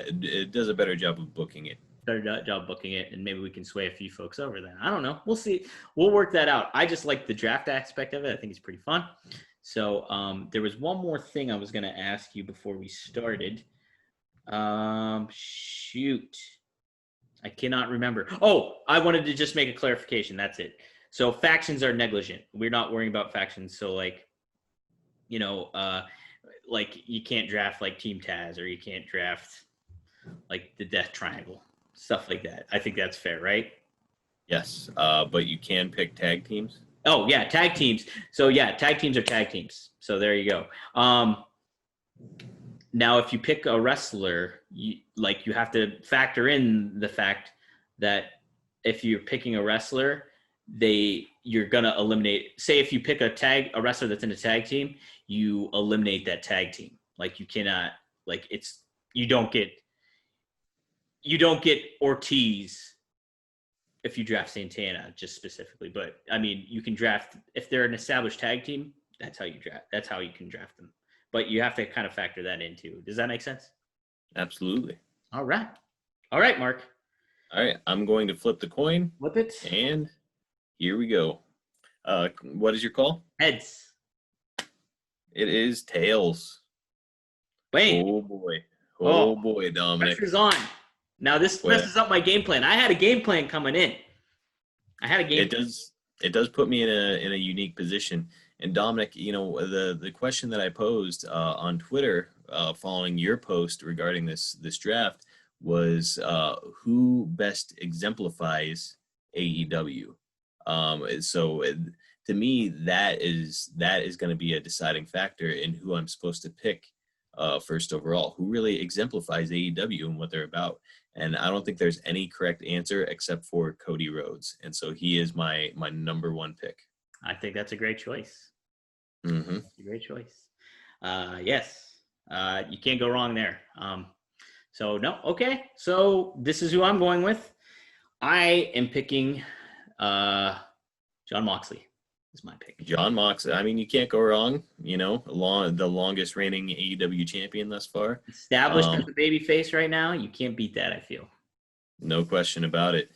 does a better job of booking it. Better job booking it, and maybe we can sway a few folks over that. I don't know. We'll see. We'll work that out. I just like the draft aspect of it. I think it's pretty fun. So there was one more thing I was going to ask you before we started. Shoot. I cannot remember. Oh, I wanted to just make a clarification. That's it. So factions are negligent. We're not worrying about factions. So like you can't draft like Team Taz, or you can't draft like the Death Triangle, stuff like that. I think that's fair, right? Yes, but you can pick tag teams. Oh yeah, tag teams. So yeah, tag teams are tag teams. So there you go. Now, if you pick a wrestler, you have to factor in the fact that if you're picking a wrestler, you're gonna eliminate. Say if you pick a wrestler that's in a tag team, you eliminate that tag team. Like you cannot, you don't get Ortiz if you draft Santana just specifically. But I mean, you can draft if they're an established tag team. That's how you draft. That's how you can draft them. But you have to kind of factor that in too. Does that make sense? Absolutely. All right, Mark. All right, I'm going to flip the coin. Flip it. And here we go. What is your call? Heads. It is tails. Wait. Oh boy. Oh boy, Dominic. Pressure's on. Now this messes up my game plan. I had a game plan coming in. It does put me in a unique position. And Dominic, the question that I posed on Twitter following your post regarding this draft was who best exemplifies AEW. So to me, that is going to be a deciding factor in who I'm supposed to pick first overall. Who really exemplifies AEW and what they're about? And I don't think there's any correct answer except for Cody Rhodes. And so he is my number one pick. I think that's a great choice. Mm-hmm. That's a great choice. Yes. You can't go wrong there. Okay. So this is who I'm going with. I am picking Jon Moxley. Is my pick. Jon Moxley. I mean, you can't go wrong. The longest reigning AEW champion thus far. Established as a baby face right now. You can't beat that, I feel. No question about it.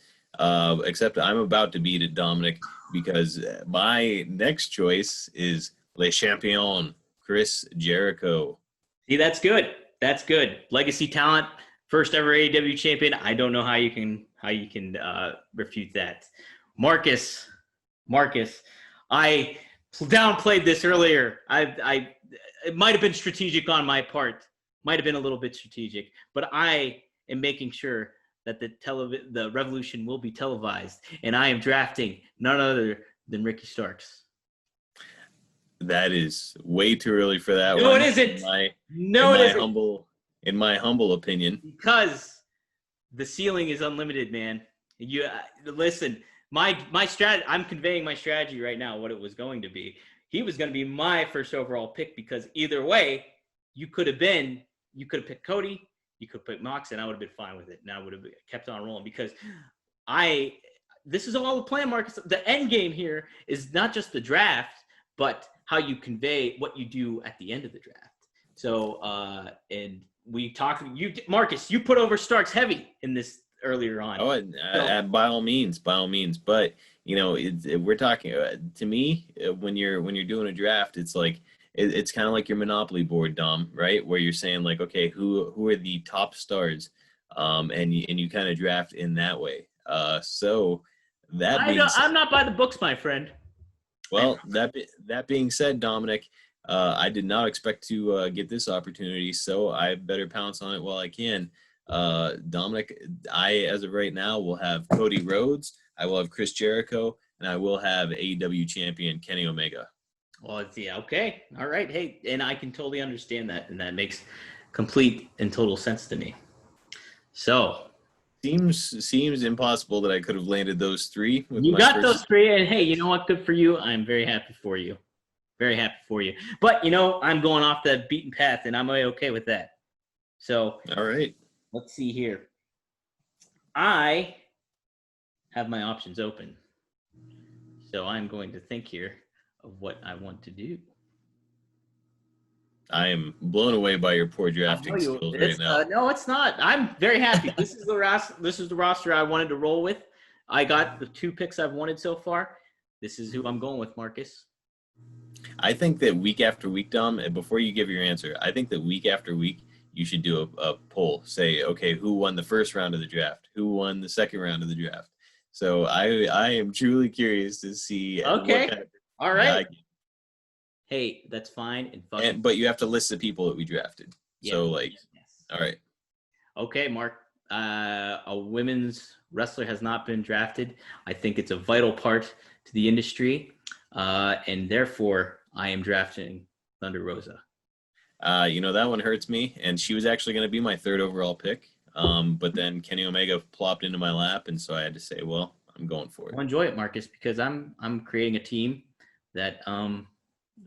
Except I'm about to beat it, Dominic, because my next choice is Le Champion, Chris Jericho. See, that's good. That's good. Legacy talent, first ever AEW champion. I don't know how you can refute that. Marcus, I downplayed this earlier. It might have been strategic on my part. Might have been a little bit strategic, but I am making sure that the Revolution will be televised, and I am drafting none other than Ricky Starks. That is way too early for that one. No, it isn't. In my humble opinion. Because the ceiling is unlimited, man. You listen. My strategy. I'm conveying my strategy right now. What it was going to be. He was going to be my first overall pick because either way, you could have picked Cody. You could pick Mox, and I would have been fine with it. And I would have kept on rolling because this is all the plan, Marcus. The end game here is not just the draft, but how you convey what you do at the end of the draft. So, and we talked, Marcus, you put over Starks heavy in this earlier on. Oh, by all means. But, we're talking, to me, when you're doing a draft, it's like, it's kind of like your Monopoly board, Dom, right? Where you're saying like, okay, who are the top stars? And you kind of draft in that way. So I'm not by the books, my friend. Well, that being said, Dominic, I did not expect to get this opportunity, so I better pounce on it while I can. Dominic, as of right now, will have Cody Rhodes, I will have Chris Jericho, and I will have AEW champion Kenny Omega. Well, yeah, okay. All right. Hey, and I can totally understand that, and that makes complete and total sense to me. So Seems impossible that I could have landed those three. You got those three, and hey, you know what? Good for you. I'm very happy for you. Very happy for you. But, I'm going off the beaten path, and I'm okay with that. So, all right. Let's see here. I have my options open. So I'm going to think here of what I want to do. I am blown away by your poor drafting skills right now. No, it's not. I'm very happy. This is the roster I wanted to roll with. I got the 2 picks I've wanted so far. This is who I'm going with, Marcus. I think that week after week, Dom, and before you give your answer, I think that week after week, you should do a poll. Say, okay, who won the first round of the draft? Who won the second round of the draft? So I am truly curious to see. Okay. All right. Hey, that's fine. But you have to list the people that we drafted. Yeah, so, yes. All right. Okay, Mark. A women's wrestler has not been drafted. I think it's a vital part to the industry, and therefore I am drafting Thunder Rosa. That one hurts me, and she was actually going to be my 3rd overall pick, but then Kenny Omega plopped into my lap, and so I had to say, well, I'm going for it. Well, enjoy it, Marcus, because I'm creating a team that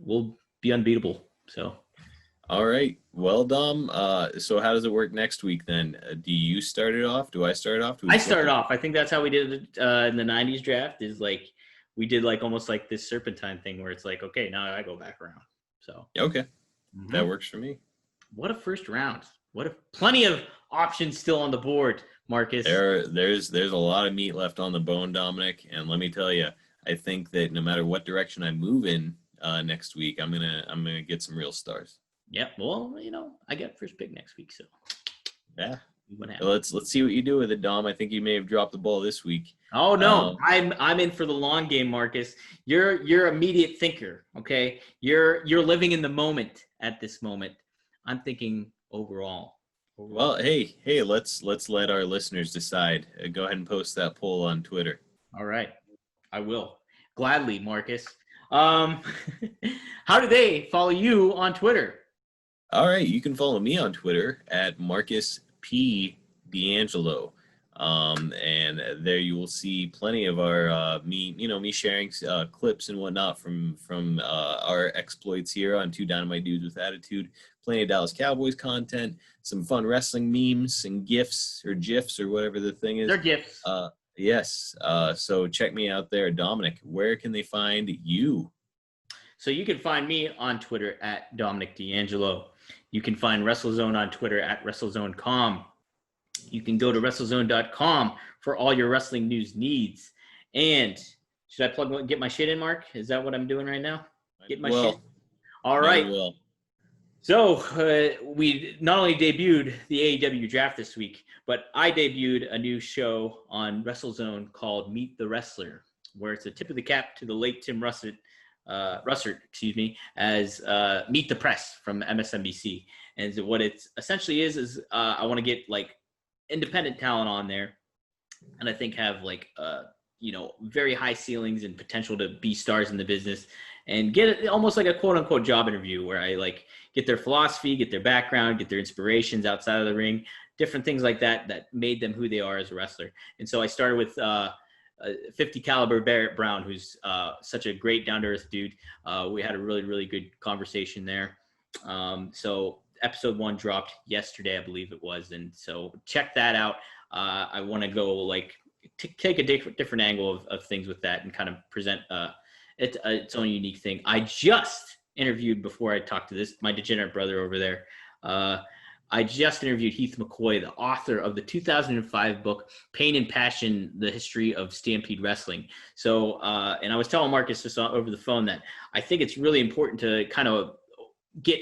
will be unbeatable. So. All right. Well, Dom, so how does it work next week then? Do you start it off? Do I start it off? I started off. I think that's how we did it in the 90s draft is like we did like almost like this serpentine thing where it's like, okay, now I go back around. So. Okay. Mm-hmm. That works for me. What a first round. Plenty of options still on the board, Marcus. There's a lot of meat left on the bone, Dominic. And let me tell you, I think that no matter what direction I move in next week, I'm gonna get some real stars. Yeah, well, I get first pick next week, so yeah. Let's see what you do with it, Dom. I think you may have dropped the ball this week. Oh no, I'm in for the long game, Marcus. You're immediate thinker, okay? You're living in the moment at this moment. I'm thinking overall. Well, hey, let's let our listeners decide. Go ahead and post that poll on Twitter. All right, I will gladly, Marcus. How do they follow you on Twitter? All right, you can follow me on Twitter at Marcus P. DeAngelo. And there you will see plenty of our me sharing clips and whatnot from our exploits here on 2 Dynamite Dudes with Attitude. Plenty of Dallas Cowboys content, some fun wrestling memes and GIFs or GIFs or whatever the thing is. They're GIFs. Yes. So check me out there, Dominic. Where can they find you? So you can find me on Twitter at Dominic DeAngelo. You can find WrestleZone on Twitter at WrestleZone.com. You can go to WrestleZone.com for all your wrestling news needs. And should I get my shit in, Mark? Is that what I'm doing right now? Get my shit. All Never right. will. So we not only debuted the AEW Draft this week, but I debuted a new show on WrestleZone called Meet the Wrestler, where it's a tip of the cap to the late Tim Russert, as Meet the Press from MSNBC. And so what it essentially is I want to get like independent talent on there, and I think have like very high ceilings and potential to be stars in the business, and get it almost like a quote unquote job interview where I like get their philosophy, get their background, get their inspirations outside of the ring, different things like that made them who they are as a wrestler. And so I started with 50 caliber Barrett Brown, who's such a great down to earth dude. We had a really, really good conversation there. So episode 1 dropped yesterday, I believe it was. And so check that out. I want to go like take a different angle of things with that and kind of present its own unique thing. I just interviewed, before I talked to this, my degenerate brother over there. I just interviewed Heath McCoy, the author of the 2005 book, Pain and Passion, The History of Stampede Wrestling. So, and I was telling Marcus just over the phone that I think it's really important to kind of get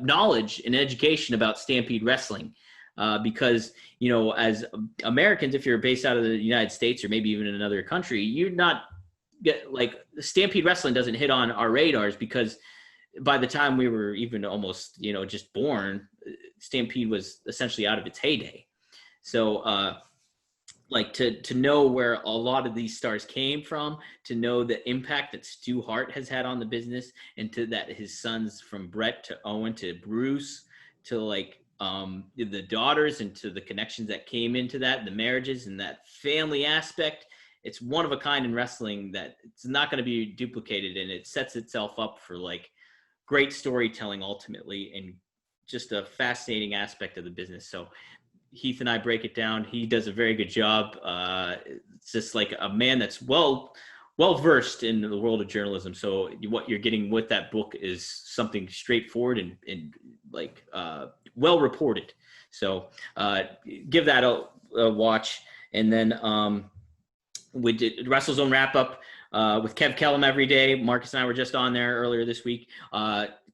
knowledge and education about Stampede Wrestling. Because, as Americans, if you're based out of the United States or maybe even in another country, you're not Stampede Wrestling doesn't hit on our radars, because by the time we were even almost, just born, Stampede was essentially out of its heyday. So, to know where a lot of these stars came from, to know the impact that Stu Hart has had on the business, and to that his sons from Brett to Owen to Bruce to the daughters, and to the connections that came into that, the marriages and that family aspect. It's one of a kind in wrestling that it's not going to be duplicated, and it sets itself up for great storytelling ultimately, and just a fascinating aspect of the business. So Heath and I break it down. He does a very good job. It's just like a man that's well versed in the world of journalism. So what you're getting with that book is something straightforward and well reported. So give that a watch. And then we did WrestleZone wrap up with Kev Kellum every day. Marcus and I were just on there earlier this week.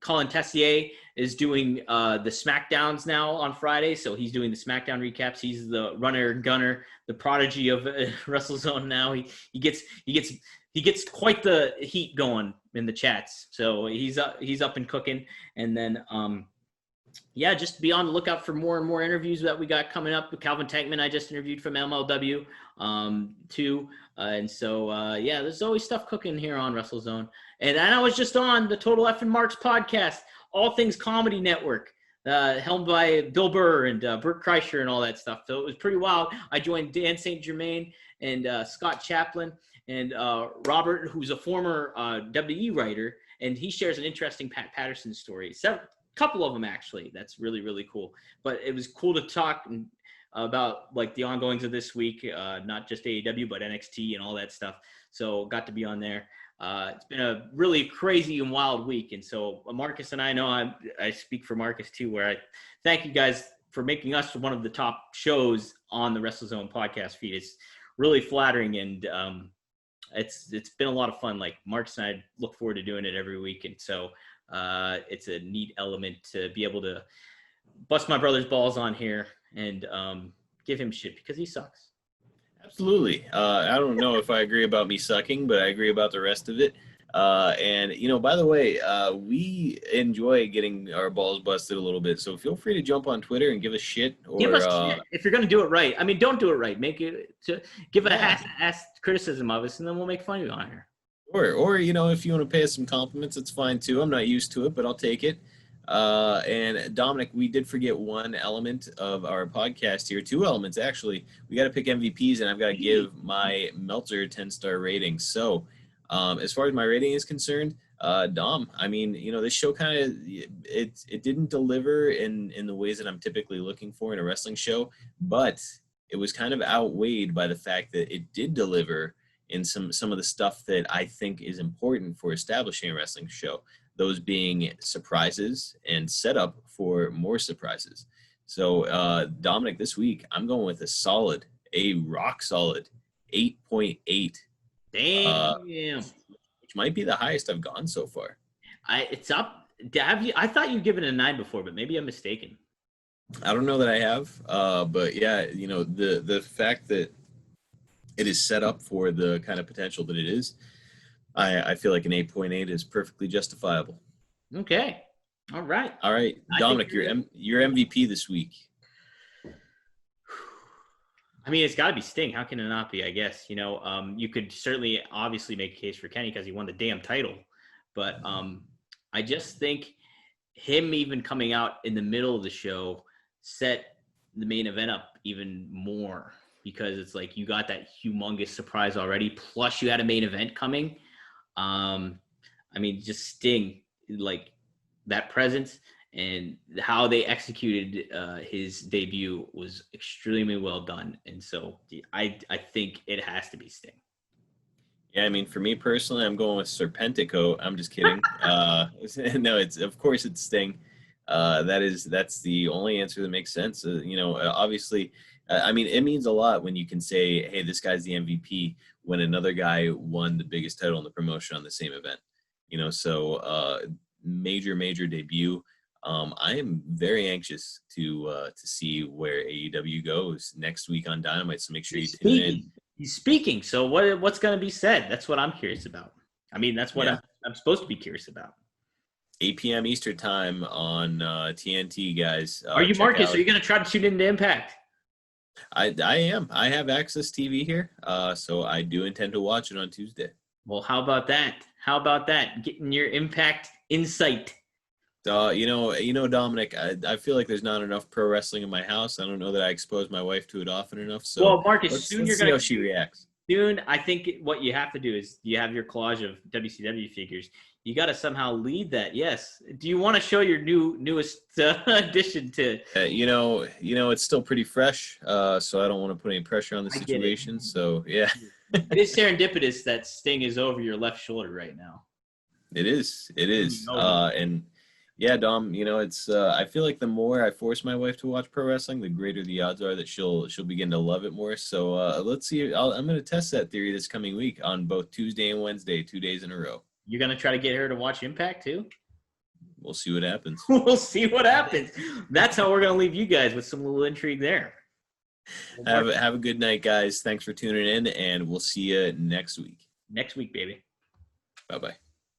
Colin Tessier is doing the SmackDowns now on Friday, so he's doing the SmackDown recaps. He's the runner gunner, the prodigy of WrestleZone now. He gets quite the heat going in the chats, so he's up and cooking. And then just be on the lookout for more and more interviews that we got coming up. Calvin Tankman I just interviewed from MLW too. And so, there's always stuff cooking here on WrestleZone. And I was just on the Total F and Marks podcast, All Things Comedy Network, helmed by Bill Burr and Burt Kreischer and all that stuff. So it was pretty wild. I joined Dan St. Germain and Scott Chaplin and Robert, who's a former WWE writer, and he shares an interesting Patterson story. Couple of them actually. That's really, really cool. But it was cool to talk about the ongoings of this week, not just AEW but NXT and all that stuff. So got to be on there. It's been a really crazy and wild week, and so Marcus and I know I speak for Marcus too, where I thank you guys for making us one of the top shows on the WrestleZone podcast feed. It's really flattering, and it's been a lot of fun. Like Marcus and I look forward to doing it every week, and so it's a neat element to be able to bust my brother's balls on here and give him shit because he sucks. Absolutely. I don't know if I agree about me sucking, but I agree about the rest of it. And by the way, we enjoy getting our balls busted a little bit. So feel free to jump on Twitter and give us shit. Or, give us shit if you're going to do it right. I mean, don't do it right. Make it give a half-assed criticism of us, and then we'll make fun of you on here. Or if you want to pay us some compliments, it's fine too. I'm not used to it, but I'll take it. And Dominic, we did forget one element of our podcast here. Two elements, actually. We got to pick MVPs, and I've got to give my Meltzer 10-star rating. So as far as my rating is concerned, Dom, I mean, this show kind of, it didn't deliver in the ways that I'm typically looking for in a wrestling show, but it was kind of outweighed by the fact that it did deliver in some of the stuff that I think is important for establishing a wrestling show. Those being surprises and setup for more surprises. So, Dominic, this week, I'm going with a rock solid 8.8. Damn. Which might be the highest I've gone so far. It's up. Have you? I thought you'd given it a 9 before, but maybe I'm mistaken. I don't know that I have, but yeah, the fact that it is set up for the kind of potential that it is, I feel like an 8.8 is perfectly justifiable. Okay. All right. All right, Dominic, your MVP this week. I mean, it's got to be Sting. How can it not be? I guess you could certainly obviously make a case for Kenny because he won the damn title, but I just think him even coming out in the middle of the show set the main event up even more because it's like you got that humongous surprise already. Plus, you had a main event coming. I mean, just Sting, like that presence and how they executed his debut was extremely well done. And so I think it has to be Sting. Yeah, I mean, for me personally, I'm going with Serpentico. I'm just kidding. No, of course it's Sting. That's the only answer that makes sense. Obviously, I mean, it means a lot when you can say, hey, this guy's the MVP when another guy won the biggest title in the promotion on the same event. So major debut. I am very anxious to see where AEW goes next week on Dynamite. So make sure you tune in. He's speaking. So what's going to be said? That's what I'm curious about. I mean, that's what I'm supposed to be curious about. 8 p.m. Eastern time on TNT, guys. Are you, Marcus? Are you going to try to tune into Impact? I am. I have Access TV here, so I do intend to watch it on Tuesday. Well, how about that? How about that? Getting your Impact insight. Dominic, I feel like there's not enough pro wrestling in my house. I don't know that I expose my wife to it often enough. So, well, Marcus, let's you're see how she reacts. Soon, I think what you have to do is you have your collage of WCW figures. You got to somehow lead that. Yes. Do you want to show your newest addition to? It's still pretty fresh, so I don't want to put any pressure on the situation. So yeah, it is serendipitous that Sting is over your left shoulder right now. It is, and. Yeah, Dom, it's I feel like the more I force my wife to watch pro wrestling, the greater the odds are that she'll begin to love it more. So let's see. I'm going to test that theory this coming week on both Tuesday and Wednesday, 2 days in a row. You're going to try to get her to watch Impact too? We'll see what happens. We'll see what happens. That's how we're going to leave you guys with some little intrigue there. Have a good night, guys. Thanks for tuning in, and we'll see you next week. Next week, baby. Bye-bye.